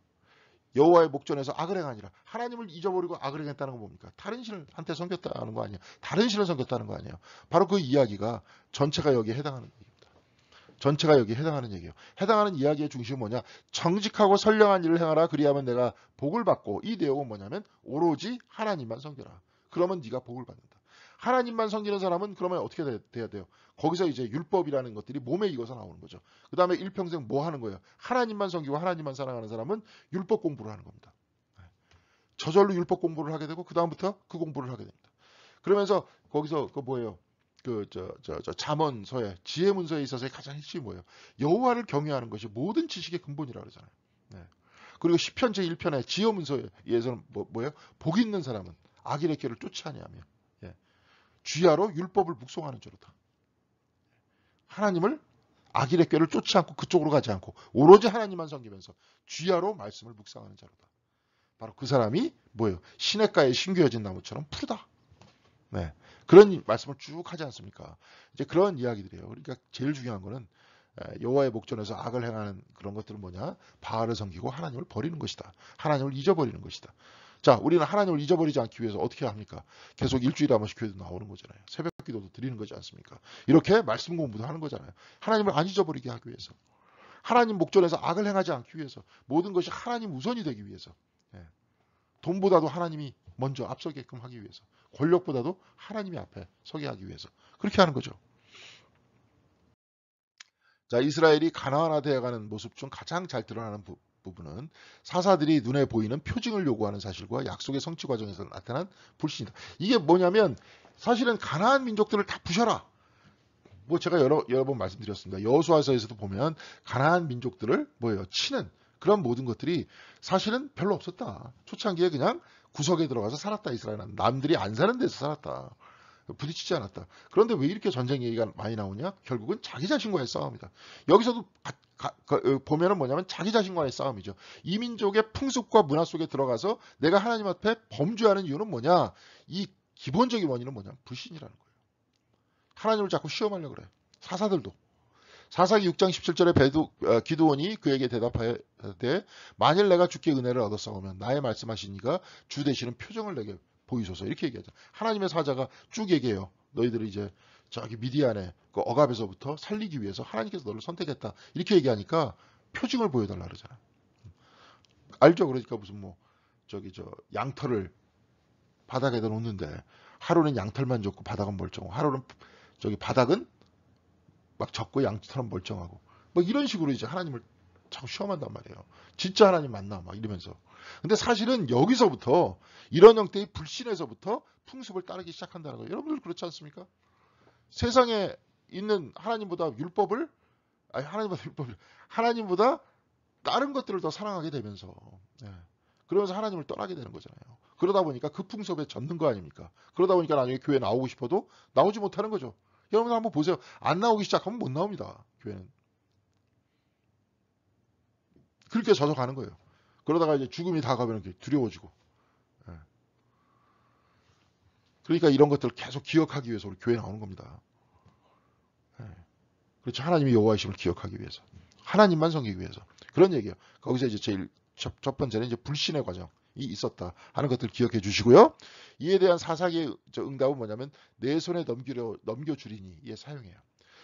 여호와의 목전에서 악을 행하니라. 하나님을 잊어버리고 악을 행했다는 건 뭡니까? 다른 신한테 섬겼다는 거 아니에요. 다른 신을 섬겼다는 거 아니에요. 바로 그 이야기가 전체가 여기에 해당하는 얘기입니다. 전체가 여기에 해당하는 얘기예요. 해당하는 이야기의 중심은 뭐냐? 정직하고 선량한 일을 행하라. 그리하면 내가 복을 받고 이 내용은 뭐냐면 오로지 하나님만 섬겨라. 그러면 네가 복을 받는다. 하나님만 섬기는 사람은 그러면 어떻게 돼야 돼요? 거기서 이제 율법이라는 것들이 몸에 익어서 나오는 거죠. 그 다음에 일평생 뭐 하는 거예요? 하나님만 섬기고 하나님만 사랑하는 사람은 율법 공부를 하는 겁니다. 저절로 율법 공부를 하게 되고 그 다음부터 그 공부를 하게 됩니다. 그러면서 거기서 그 뭐예요? 잠언서에 지혜문서에 있어서의 가장 핵심이 뭐예요? 여호와를 경외하는 것이 모든 지식의 근본이라고 그러잖아요. 그리고 시편 제1편의 지혜문서에서는 뭐예요? 복 있는 사람은 악인의 길을 쫓지 아니하며 주야로 율법을 묵송하는 자로다. 하나님을 악인의 꾀를 쫓지 않고 그쪽으로 가지 않고 오로지 하나님만 섬기면서 주야로 말씀을 묵상하는 자로다. 바로 그 사람이 뭐예요? 시냇가에 심겨진 나무처럼 푸르다. 그런 말씀을 쭉 하지 않습니까? 이제 그런 이야기들이에요. 그러니까 제일 중요한 거는 여호와의 목전에서 악을 행하는 그런 것들은 뭐냐? 바알을 섬기고 하나님을 버리는 것이다. 하나님을 잊어버리는 것이다. 자, 우리는 하나님을 잊어버리지 않기 위해서 어떻게 합니까? 계속 일주일에 한 번씩 교회도 나오는 거잖아요. 새벽 기도도 드리는 거지 않습니까? 이렇게 말씀 공부도 하는 거잖아요. 하나님을 안 잊어버리게 하기 위해서. 하나님 목전에서 악을 행하지 않기 위해서. 모든 것이 하나님 우선이 되기 위해서. 예. 돈보다도 하나님이 먼저 앞서게끔 하기 위해서. 권력보다도 하나님이 앞에 서게 하기 위해서. 그렇게 하는 거죠. 자, 이스라엘이 가나안화 되어가는 모습 중 가장 잘 드러나는 부분은 사사들이 눈에 보이는 표징을 요구하는 사실과 약속의 성취 과정에서 나타난 불신이다. 이게 뭐냐면 사실은 가나안 민족들을 다 부셔라. 뭐 제가 여러 번 말씀드렸습니다. 여호수아서에서도 보면 가나안 민족들을 뭐예요? 치는 그런 모든 것들이 사실은 별로 없었다. 초창기에 그냥 구석에 들어가서 살았다. 이스라엘은 남들이 안 사는 데서 살았다. 부딪히지 않았다. 그런데 왜 이렇게 전쟁 얘기가 많이 나오냐? 결국은 자기 자신과의 싸움이다. 여기서도 보면은 뭐냐면 자기 자신과의 싸움이죠. 이 민족의 풍습과 문화 속에 들어가서 내가 하나님 앞에 범죄하는 이유는 뭐냐? 이 기본적인 원인은 뭐냐? 불신이라는 거예요. 하나님을 자꾸 시험하려고 그래요. 사사들도. 사사기 6장 17절에 기드온이 그에게 대답하되 만일 내가 주께 은혜를 얻었사오면 나의 말씀하신 이가 주 되시는 표정을 내게 보이소서 이렇게 얘기하죠. 하나님의 사자가 쭉 얘기해요. 너희들을 이제 저기 미디안의 그 억압에서부터 살리기 위해서 하나님께서 너를 선택했다. 이렇게 얘기하니까 표징을 보여달라 그러잖아요. 알죠? 그러니까 무슨 뭐 저기 양털을 바닥에다 놓는데 하루는 양털만 줬고 바닥은 멀쩡하고 하루는 저기 바닥은 막 젖고 양털은 멀쩡하고 뭐 이런 식으로 이제 하나님을 자꾸 시험한단 말이에요. 진짜 하나님 맞나 막 이러면서. 근데 사실은 여기서부터 이런 형태의 불신에서부터 풍습을 따르기 시작한다는 거예요. 여러분들 그렇지 않습니까? 세상에 있는 하나님보다 하나님보다 다른 것들을 더 사랑하게 되면서 그러면서 하나님을 떠나게 되는 거잖아요. 그러다 보니까 그 풍습에 젖는 거 아닙니까? 그러다 보니까 나중에 교회 나오고 싶어도 나오지 못하는 거죠. 여러분 한번 보세요. 안 나오기 시작하면 못 나옵니다. 교회는. 그렇게 젖어가는 거예요. 그러다가 이제 죽음이 다가오면 두려워지고. 그러니까 이런 것들을 계속 기억하기 위해서 우리 교회에 나오는 겁니다. 그렇죠. 하나님이 여호와이심을 기억하기 위해서. 하나님만 섬기기 위해서. 그런 얘기예요. 거기서 이제 제일 첫 번째는 이제 불신의 과정이 있었다 하는 것들 기억해 주시고요. 이에 대한 사사기의 응답은 뭐냐면 내 손에 넘겨주리니 이에 사용해요.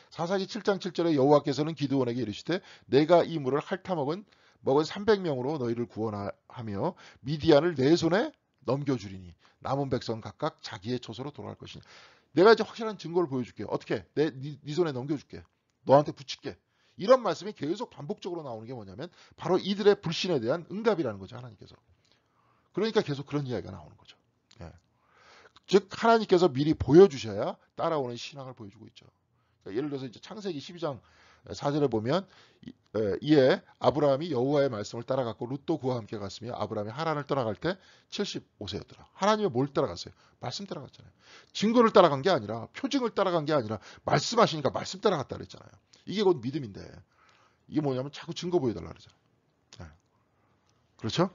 사사기 7장 7절에 여호와께서는 기드온에게 이르시되 내가 이 물을 핥아먹은 300명으로 너희를 구원하며 미디안을 내 손에 넘겨주리니 남은 백성 각각 자기의 처소로 돌아갈 것이니 내가 이제 확실한 증거를 보여줄게. 어떻게? 네 손에 넘겨줄게. 너한테 붙일게. 이런 말씀이 계속 반복적으로 나오는 게 뭐냐면 바로 이들의 불신에 대한 응답이라는 거죠. 하나님께서. 그러니까 계속 그런 이야기가 나오는 거죠. 즉 하나님께서 미리 보여주셔야 따라오는 신앙을 보여주고 있죠. 그러니까 예를 들어서 이제 창세기 12장 4절에 보면 이에 아브라함이 여호와의 말씀을 따라갔고 룻도 그와 함께 갔으며 아브라함이 하란을 떠나갈 때 75세였더라. 하나님의 뭘 따라갔어요? 말씀 따라갔잖아요. 증거를 따라간 게 아니라 표징을 따라간 게 아니라 말씀하시니까 말씀 따라갔다 그랬잖아요. 이게 곧 믿음인데 이게 뭐냐면 자꾸 증거 보여달라 그러잖아요. 그렇죠?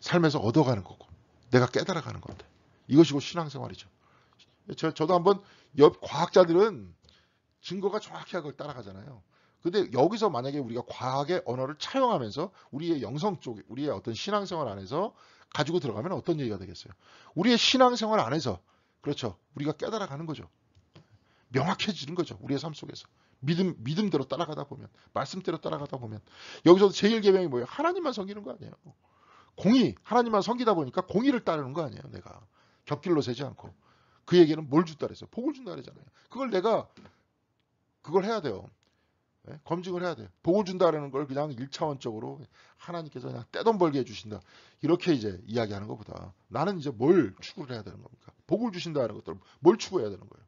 삶에서 얻어가는 거고 내가 깨달아가는 건데 이것이 곧 신앙생활이죠. 저도 한번 옆 과학자들은 증거가 정확히 그걸 따라가잖아요. 근데 여기서 만약에 우리가 과학의 언어를 차용하면서 우리의 영성 쪽, 우리의 어떤 신앙생활 안에서 가지고 들어가면 어떤 얘기가 되겠어요? 우리의 신앙생활 안에서 그렇죠. 우리가 깨달아가는 거죠. 명확해지는 거죠. 우리의 삶 속에서. 믿음대로 따라가다 보면, 말씀대로 따라가다 보면 여기서도 제1계명이 뭐예요? 하나님만 섬기는 거 아니에요. 공의, 하나님만 섬기다 보니까 공의를 따르는 거 아니에요. 내가 곁길로 세지 않고. 그에게는 뭘 준다 그랬어요? 복을 준다 그랬잖아요. 그걸 해야 돼요. 검증을 해야 돼요. 복을 준다라는 걸 그냥 1차원적으로 하나님께서 그냥 떼돈 벌게 해주신다. 이렇게 이제 이야기하는 것보다 나는 이제 뭘 추구를 해야 되는 겁니까? 복을 주신다는 것들 뭘 추구해야 되는 거예요?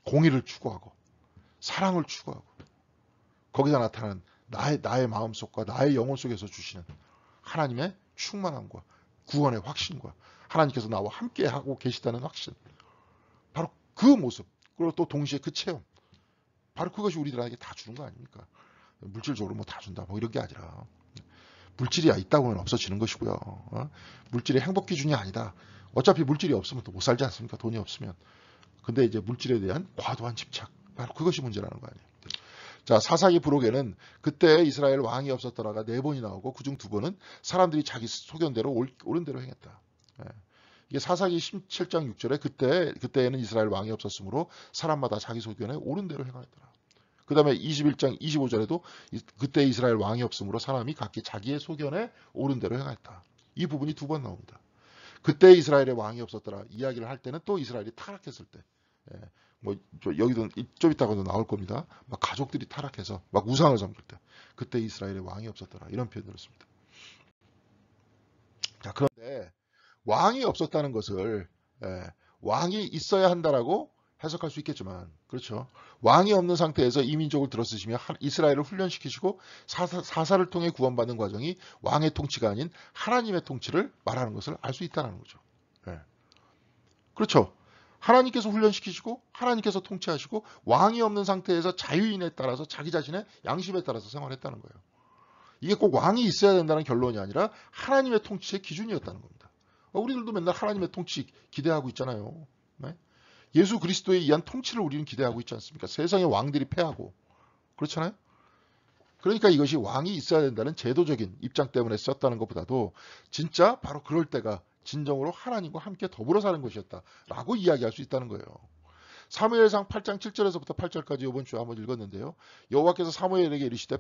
공의를 추구하고 사랑을 추구하고 거기서 나타나는 나의 마음속과 나의 영혼 속에서 주시는 하나님의 충만함과 구원의 확신과 하나님께서 나와 함께 하고 계시다는 확신. 바로 그 모습. 그리고 또 동시에 그 체험. 바로 그것이 우리들에게 다 주는 거 아닙니까? 물질적으로 뭐 다 준다. 뭐 이런 게 아니라 물질이 있다고 하면 없어지는 것이고요. 물질이 행복 기준이 아니다. 어차피 물질이 없으면 또 못 살지 않습니까? 돈이 없으면. 근데 이제 물질에 대한 과도한 집착. 바로 그것이 문제라는 거 아니에요. 자, 사사기 부록에는 그때 이스라엘 왕이 없었더라가 4번이 나오고 그중 2번은 사람들이 자기 소견대로 옳은 대로 행했다. 예. 이게 사사기 17장 6절에 그때에는 이스라엘 왕이 없었으므로 사람마다 자기 소견에 옳은 대로 행하였더라. 그 다음에 21장 25절에도 그때 이스라엘 왕이 없으므로 사람이 각기 자기의 소견에 옳은 대로 행하였다. 이 부분이 2번 나옵니다. 그때 이스라엘의 왕이 없었더라 이야기를 할 때는 또 이스라엘이 타락했을 때, 예, 뭐 여기도 좀 이따가도 나올 겁니다. 막 가족들이 타락해서 막 우상을 섬길 때, 그때 이스라엘의 왕이 없었더라 이런 표현을 씁니다. 자, 그런데 왕이 없었다는 것을, 예, 왕이 있어야 한다라고 해석할 수 있겠지만, 그렇죠. 왕이 없는 상태에서 이민족을 들어쓰시며 이스라엘을 훈련시키시고 사사를 통해 구원받는 과정이 왕의 통치가 아닌 하나님의 통치를 말하는 것을 알 수 있다는 거죠. 예. 그렇죠. 하나님께서 훈련시키시고 하나님께서 통치하시고 왕이 없는 상태에서 자유인에 따라서 자기 자신의 양심에 따라서 생활했다는 거예요. 이게 꼭 왕이 있어야 된다는 결론이 아니라 하나님의 통치의 기준이었다는 겁니다. 우리들도 맨날 하나님의 통치 기대하고 있잖아요. 네? 예수 그리스도에 의한 통치를 우리는 기대하고 있지 않습니까? 세상의 왕들이 패하고. 그렇잖아요? 그러니까 이것이 왕이 있어야 된다는 제도적인 입장 때문에 썼다는 것보다도 진짜 바로 그럴 때가 진정으로 하나님과 함께 더불어 사는 것이었다라고 이야기할 수 있다는 거예요. 사무엘상 8장 7절에서부터 8절까지 이번 주에 한번 읽었는데요. 여호와께서 사무엘에게 이르시되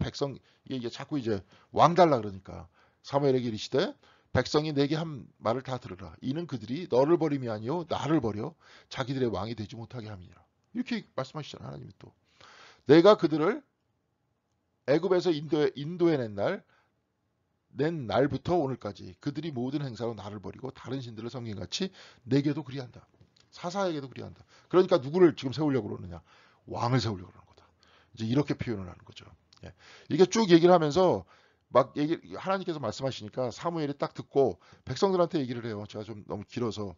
이게 자꾸 이제 왕 달라 그러니까 사무엘에게 이르시되 백성이 내게 한 말을 다 들으라. 이는 그들이 너를 버림이 아니요 나를 버려 자기들의 왕이 되지 못하게 함이니라. 이렇게 말씀하시잖아요. 하나님이 또. 내가 그들을 애굽에서 인도해 낸 날부터 오늘까지 그들이 모든 행사로 나를 버리고 다른 신들을 섬긴 같이 내게도 그리한다. 사사에게도 그리한다. 그러니까 누구를 지금 세우려고 그러느냐? 왕을 세우려고 그러는 거다. 이제 이렇게 표현을 하는 거죠. 예. 이게 쭉 얘기를 하면서 막 하나님께서 말씀하시니까 사무엘이 딱 듣고 백성들한테 얘기를 해요. 제가 좀 너무 길어서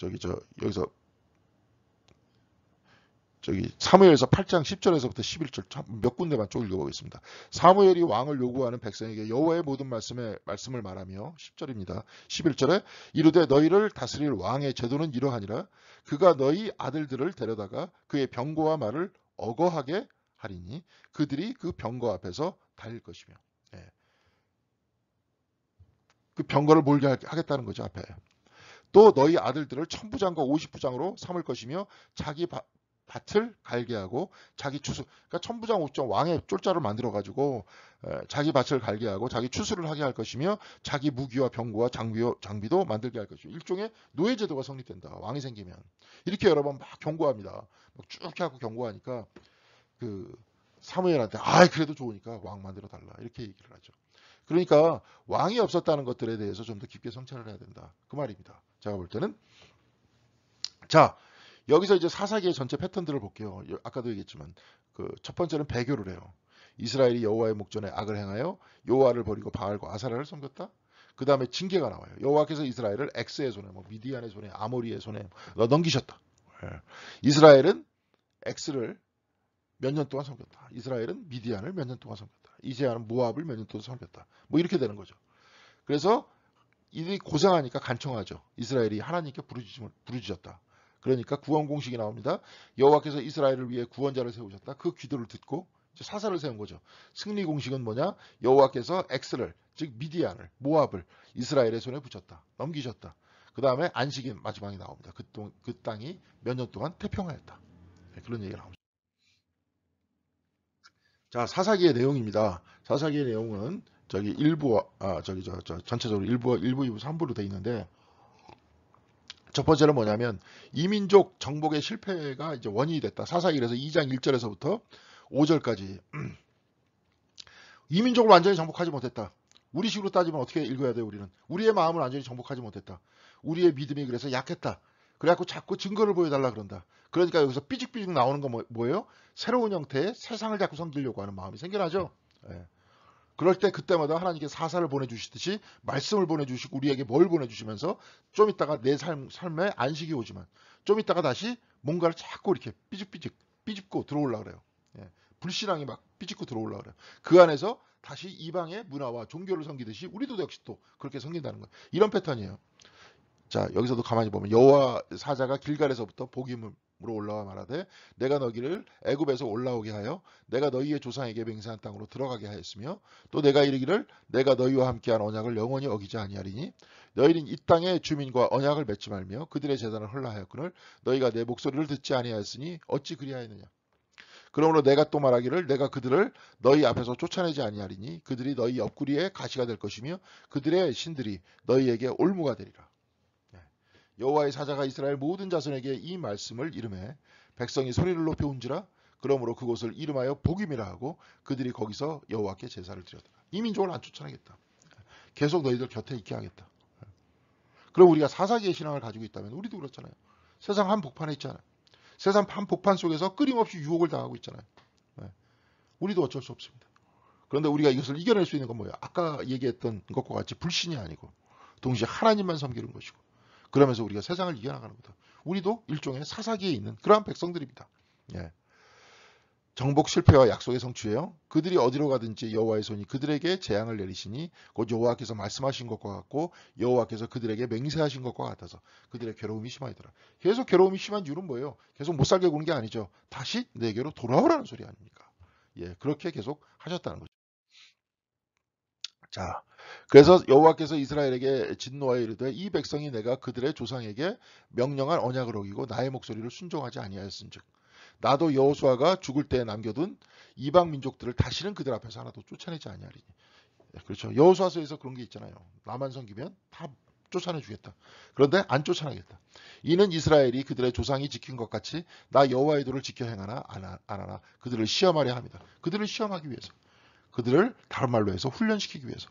여기서 사무엘서 8장 10절에서부터 11절 몇 군데만 쭉 읽어보겠습니다. 사무엘이 왕을 요구하는 백성에게 여호와의 모든 말씀을 말하며 10절입니다. 11절에 이르되 너희를 다스릴 왕의 제도는 이러하니라. 그가 너희 아들들을 데려다가 그의 병거와 말을 어거하게 하리니 그들이 그 병거 앞에서 달릴 것이며. 예. 그 병거를 몰게 하겠다는 거죠. 앞에. 또 너희 아들들을 천부장과 50부장으로 삼을 것이며 자기 밭을 갈게 하고 자기 추수, 그러니까 천부장 50장 왕의 쫄자를 만들어 가지고 자기 밭을 갈게 하고 자기 추수를 하게 할 것이며 자기 무기와 병거와 장비도 만들게 할 것이고 일종의 노예제도가 성립된다. 왕이 생기면 이렇게 여러 번 막 경고합니다. 막 쭉 하고 경고하니까 그 사무엘한테 그래도 좋으니까 왕 만들어 달라 이렇게 얘기를 하죠. 그러니까 왕이 없었다는 것들에 대해서 좀 더 깊게 성찰을 해야 된다. 그 말입니다. 제가 볼 때는 자. 여기서 이제 사사기의 전체 패턴들을 볼게요. 아까도 얘기했지만 첫 번째는 배교를 해요. 이스라엘이 여호와의 목전에 악을 행하여 여호와를 버리고 바알과 아사라를 섬겼다. 그 다음에 징계가 나와요. 여호와께서 이스라엘을 엑스의 손에, 미디안의 손에, 아모리의 손에 넘기셨다. 이스라엘은 엑스를 몇 년 동안 섬겼다. 이스라엘은 미디안을 몇 년 동안 섬겼다. 이제야는 모압을 몇 년 동안 섬겼다. 이렇게 되는 거죠. 그래서 이들이 고생하니까 간청하죠. 이스라엘이 하나님께 부르짖었다. 그러니까 구원 공식이 나옵니다. 여호와께서 이스라엘을 위해 구원자를 세우셨다. 그 기도를 듣고 이제 사사를 세운 거죠. 승리 공식은 뭐냐? 여호와께서 엑스를, 즉 미디안을, 모압을 이스라엘의 손에 붙였다. 넘기셨다. 그 다음에 안식이 마지막에 나옵니다. 그 땅이 몇 년 동안 태평하였다. 네, 그런 얘기가 나옵니다. 자, 사사기의 내용입니다. 사사기의 내용은 전체적으로 1부, 2부, 3부로 되어 있는데 첫 번째는 뭐냐면 이민족 정복의 실패가 이제 원인이 됐다. 사사기 그래서 2장 1절에서부터 5절까지 이민족을 완전히 정복하지 못했다. 우리 식으로 따지면 어떻게 읽어야 돼요? 우리는 우리의 마음을 완전히 정복하지 못했다. 우리의 믿음이 그래서 약했다. 그래갖고 자꾸 증거를 보여달라 그런다. 그러니까 여기서 삐죽삐죽 나오는 건 뭐예요? 새로운 형태의 세상을 자꾸 섬기려고 하는 마음이 생겨나죠. 예. 그럴 때 그때마다 하나님께 사사를 보내주시듯이 말씀을 보내주시고 우리에게 뭘 보내주시면서 좀 있다가 내 삶에 안식이 오지만 좀 있다가 다시 뭔가를 자꾸 이렇게 삐집고 들어오려고 그래요. 예. 불신앙이 막 삐집고 들어오려고 그래요. 그 안에서 다시 이방의 문화와 종교를 섬기듯이 우리도 역시 또 그렇게 섬긴다는 거예요. 이런 패턴이에요. 자, 여기서도 가만히 보면 여호와 사자가 길갈에서부터 복임으로 올라와 말하되 내가 너희를 애굽에서 올라오게 하여 내가 너희의 조상에게 맹세한 땅으로 들어가게 하였으며 또 내가 이르기를 내가 너희와 함께한 언약을 영원히 어기지 아니하리니 너희는 이 땅의 주민과 언약을 맺지 말며 그들의 재단을 헐라하였거늘 너희가 내 목소리를 듣지 아니하였으니 어찌 그리하였느냐. 그러므로 내가 또 말하기를 내가 그들을 너희 앞에서 쫓아내지 아니하리니 그들이 너희 옆구리에 가시가 될 것이며 그들의 신들이 너희에게 올무가 되리라. 여호와의 사자가 이스라엘 모든 자손에게 이 말씀을 이르매 백성이 소리를 높여 운지라. 그러므로 그곳을 이름하여 복임이라 하고 그들이 거기서 여호와께 제사를 드렸더라. 이 민족을 안 쫓아내겠다. 계속 너희들 곁에 있게 하겠다. 그럼 우리가 사사기의 신앙을 가지고 있다면 우리도 그렇잖아요. 세상 한복판에 있잖아요. 세상 한복판 속에서 끊임없이 유혹을 당하고 있잖아요. 우리도 어쩔 수 없습니다. 그런데 우리가 이것을 이겨낼 수 있는 건 뭐예요? 아까 얘기했던 것과 같이 불신이 아니고 동시에 하나님만 섬기는 것이고 그러면서 우리가 세상을 이겨나가는 거다. 우리도 일종의 사사기에 있는 그러한 백성들입니다. 예. 정복 실패와 약속의 성취예요. 그들이 어디로 가든지 여호와의 손이 그들에게 재앙을 내리시니 곧 여호와께서 말씀하신 것과 같고 여호와께서 그들에게 맹세하신 것과 같아서 그들의 괴로움이 심하더라. 계속 괴로움이 심한 이유는 뭐예요? 계속 못 살게 구는 게 아니죠. 다시 내게로 돌아오라는 소리 아닙니까? 예, 그렇게 계속 하셨다는 거죠. 자, 그래서 여호와께서 이스라엘에게 진노하여 이르되 이 백성이 내가 그들의 조상에게 명령한 언약을 어기고 나의 목소리를 순종하지 아니하였은즉 나도 여호수아가 죽을 때에 남겨둔 이방 민족들을 다시는 그들 앞에서 하나도 쫓아내지 아니하리니. 그렇죠. 여호수아서에서 그런 게 있잖아요. 나만 섬기면 다 쫓아내주겠다. 그런데 안 쫓아내겠다. 이는 이스라엘이 그들의 조상이 지킨 것 같이 나 여호와의 도를 지켜 행하나 안 하나 그들을 시험하려 합니다. 그들을 시험하기 위해서. 그들을 다른 말로 해서 훈련시키기 위해서.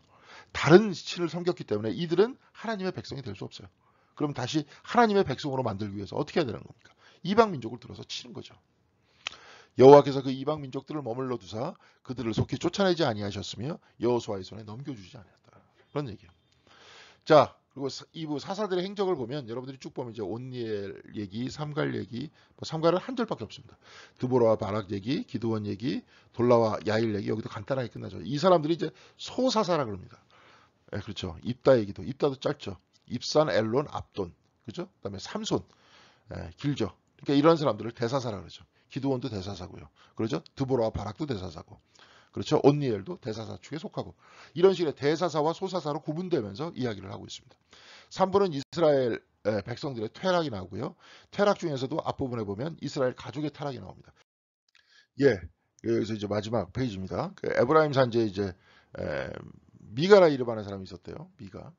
다른 신을 섬겼기 때문에 이들은 하나님의 백성이 될 수 없어요. 그럼 다시 하나님의 백성으로 만들기 위해서 어떻게 해야 되는 겁니까? 이방 민족을 들어서 치는 거죠. 여호와께서 그 이방 민족들을 머물러 두사 그들을 속히 쫓아내지 아니하셨으며 여호수아의 손에 넘겨주지 아니했다. 그런 얘기예요. 자, 그리고 2부 사사들의 행적을 보면 여러분들이 쭉 보면 이제 온니엘 얘기, 삼갈 얘기, 삼갈은 한 절밖에 없습니다. 드보라와 바락 얘기, 기드원 얘기, 돌라와 야일 얘기 여기도 간단하게 끝나죠. 이 사람들이 이제 소사사라 그럽니다. 네, 그렇죠. 입다 얘기도 입다도 짧죠. 입산, 엘론, 압돈, 그죠? 그다음에 삼손, 길죠. 그러니까 이런 사람들을 대사사라 그러죠. 기드원도 대사사고요. 그렇죠? 드보라와 바락도 대사사고. 그렇죠? 온니엘도 대사사 축에 속하고 이런 식의 대사사와 소사사로 구분되면서 이야기를 하고 있습니다. 3부는 이스라엘 백성들의 퇴락이 나오고요. 퇴락 중에서도 앞부분에 보면 이스라엘 가족의 타락이 나옵니다. 예, 여기서 이제 마지막 페이지입니다. 그 에브라임 산지에 이제 미가라 이름하는 사람이 있었대요. 미가.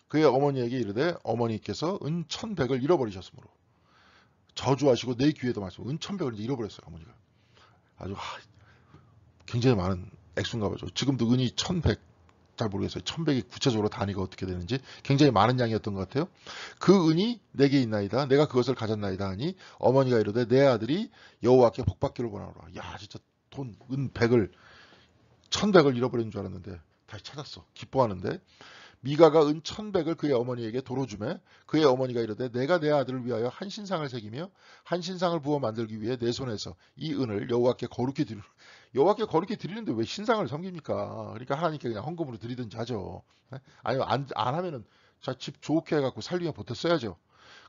그의 어머니에게 이르되 어머니께서 은 1,100을 잃어버리셨으므로 저주하시고 내 귀에도 말씀 은 1,100을 잃어버렸어요. 어머니가. 아주 굉장히 많은 액수인가 보죠. 지금도 은이 1,100, 잘 모르겠어요. 1,100이 구체적으로 단위가 어떻게 되는지 굉장히 많은 양이었던 것 같아요. 그 은이 내게 있나이다. 내가 그것을 가졌나이다 하니 어머니가 이르되 내 아들이 여호와께 복받기를 원하노라. 야, 진짜 돈, 은 100을 1,100을 잃어버린 줄 알았는데 다시 찾았어. 기뻐하는데 미가가 은 1,100을 그의 어머니에게 도로 주매 그의 어머니가 이르되 내가 내 아들을 위하여 한 신상을 새기며 한 신상을 부어 만들기 위해 내 손에서 이 은을 여호와께 거룩히 드리는 여호와께 거룩히 드리는데 왜 신상을 섬깁니까? 그러니까 하나님께 그냥 헌금으로 드리든지 하죠. 아니면 안 하면은 자 집 좋게 해갖고 살림에 보태 써야죠.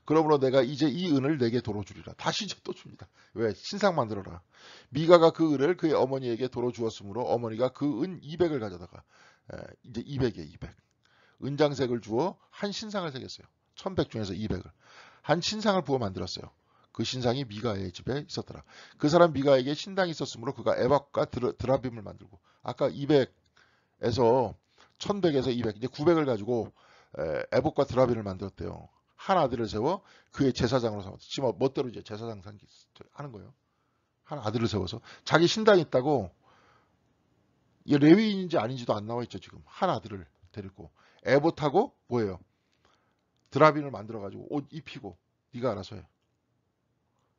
그러므로 내가 이제 이 은을 내게 도로 주리라. 다시 이제 또 줍니다. 왜? 신상 만들어라. 미가가 그 은을 그의 어머니에게 도로 주었으므로 어머니가 그 은 200을 가져다가 이제 200이에요. 200. 은장색을 주어 한 신상을 새겼어요. 1,100 중에서 200을. 한 신상을 부어 만들었어요. 그 신상이 미가의 집에 있었더라. 그 사람 미가에게 신당이 있었으므로 그가 에박과 드라빔을 만들고 아까 200에서 1,100에서 200 이제 900을 가지고 에복과 드라빔을 만들었대요. 한 아들을 세워 그의 제사장으로 삼았어. 지금 멋대로 이제 제사장 하는 거예요. 한 아들을 세워서 자기 신당이 있다고 레위인인지 아닌지도 안 나와 있죠. 지금 한 아들을 데리고 에봇하고 뭐예요? 드라빈을 만들어가지고 옷 입히고 네가 알아서 해.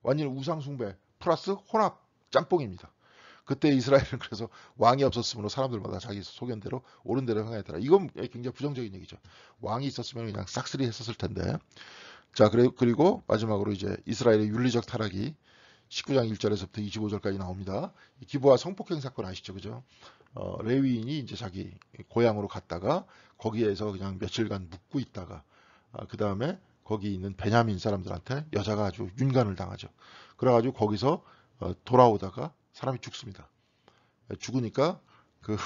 완전 우상숭배 플러스 혼합 짬뽕입니다. 그때 이스라엘은 그래서 왕이 없었으므로 사람들마다 자기 소견대로 옳은 대로 행하였더라. 이건 굉장히 부정적인 얘기죠. 왕이 있었으면 그냥 싹쓸이 했었을 텐데. 자, 그리고 마지막으로 이제 이스라엘의 윤리적 타락이 19장 1절에서부터 25절까지 나옵니다. 기브아 성폭행 사건 아시죠? 그죠? 레위인이 이제 자기 고향으로 갔다가 거기에서 그냥 며칠간 묵고 있다가 그 다음에 거기 있는 베냐민 사람들한테 여자가 아주 윤간을 당하죠. 그래가지고 거기서 돌아오다가 사람이 죽습니다. 죽으니까 그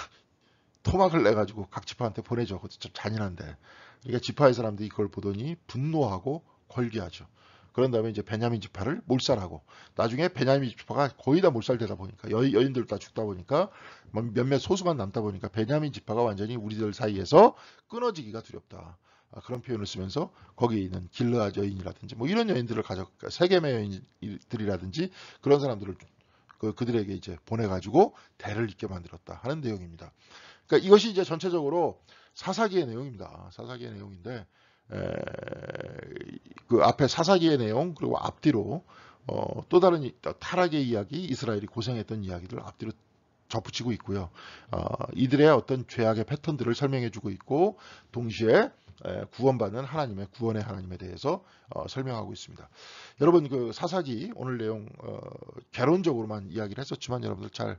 토막을 내가지고 각 지파한테 보내죠. 그것도 좀 잔인한데. 그러니까 지파의 사람들이 이걸 보더니 분노하고 걸기하죠. 그런 다음에 이제 베냐민 지파를 몰살하고 나중에 베냐민 지파가 거의 다 몰살되다 보니까 여인들 다 죽다 보니까 몇몇 소수만 남다 보니까 베냐민 지파가 완전히 우리들 사이에서 끊어지기가 두렵다. 그런 표현을 쓰면서 거기에 있는 길르앗 여인이라든지 뭐 이런 여인들을 세겜의 여인들이라든지 그런 사람들을 그들에게 이제 보내가지고 대를 잇게 만들었다 하는 내용입니다. 그러니까 이것이 이제 전체적으로 사사기의 내용입니다. 사사기의 내용인데 그 앞에 사사기의 내용 그리고 앞뒤로 또 다른 타락의 이야기, 이스라엘이 고생했던 이야기들 앞뒤로 접붙이고 있고요. 이들의 어떤 죄악의 패턴들을 설명해주고 있고 동시에 구원받는 하나님의 구원의 하나님에 대해서 설명하고 있습니다. 여러분 그 사사기 오늘 내용 개론적으로만 이야기를 했었지만 여러분들 잘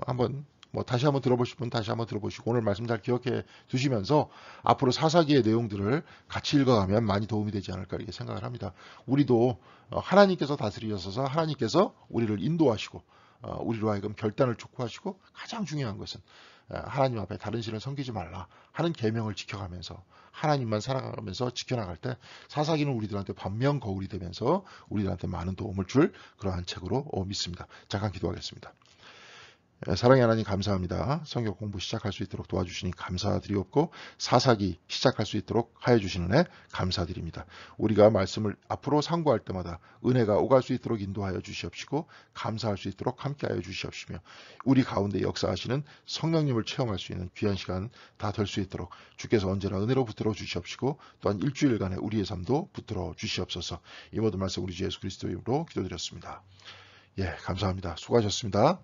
한번 다시 한번 들어보실 분 다시 한번 들어보시고 오늘 말씀 잘 기억해 두시면서 앞으로 사사기의 내용들을 같이 읽어가면 많이 도움이 되지 않을까 이렇게 생각을 합니다. 우리도 하나님께서 다스리셔서 하나님께서 우리를 인도하시고 우리로 하여금 결단을 촉구하시고 가장 중요한 것은 하나님 앞에 다른 신을 섬기지 말라 하는 계명을 지켜가면서 하나님만 살아가면서 지켜나갈 때 사사기는 우리들한테 반면 거울이 되면서 우리들한테 많은 도움을 줄 그러한 책으로 믿습니다. 잠깐 기도하겠습니다. 사랑의 하나님 감사합니다. 성경 공부 시작할 수 있도록 도와주시니 감사드리옵고 사사기 시작할 수 있도록 하여 주시는 애 감사드립니다. 우리가 말씀을 앞으로 상고할 때마다 은혜가 오갈 수 있도록 인도하여 주시옵시고 감사할 수 있도록 함께하여 주시옵시며 우리 가운데 역사하시는 성령님을 체험할 수 있는 귀한 시간 다 될 수 있도록 주께서 언제나 은혜로 붙들어 주시옵시고 또한 일주일간의 우리의 삶도 붙들어 주시옵소서. 이 모든 말씀 우리 주 예수 그리스도의 이름으로 기도드렸습니다. 예, 감사합니다. 수고하셨습니다.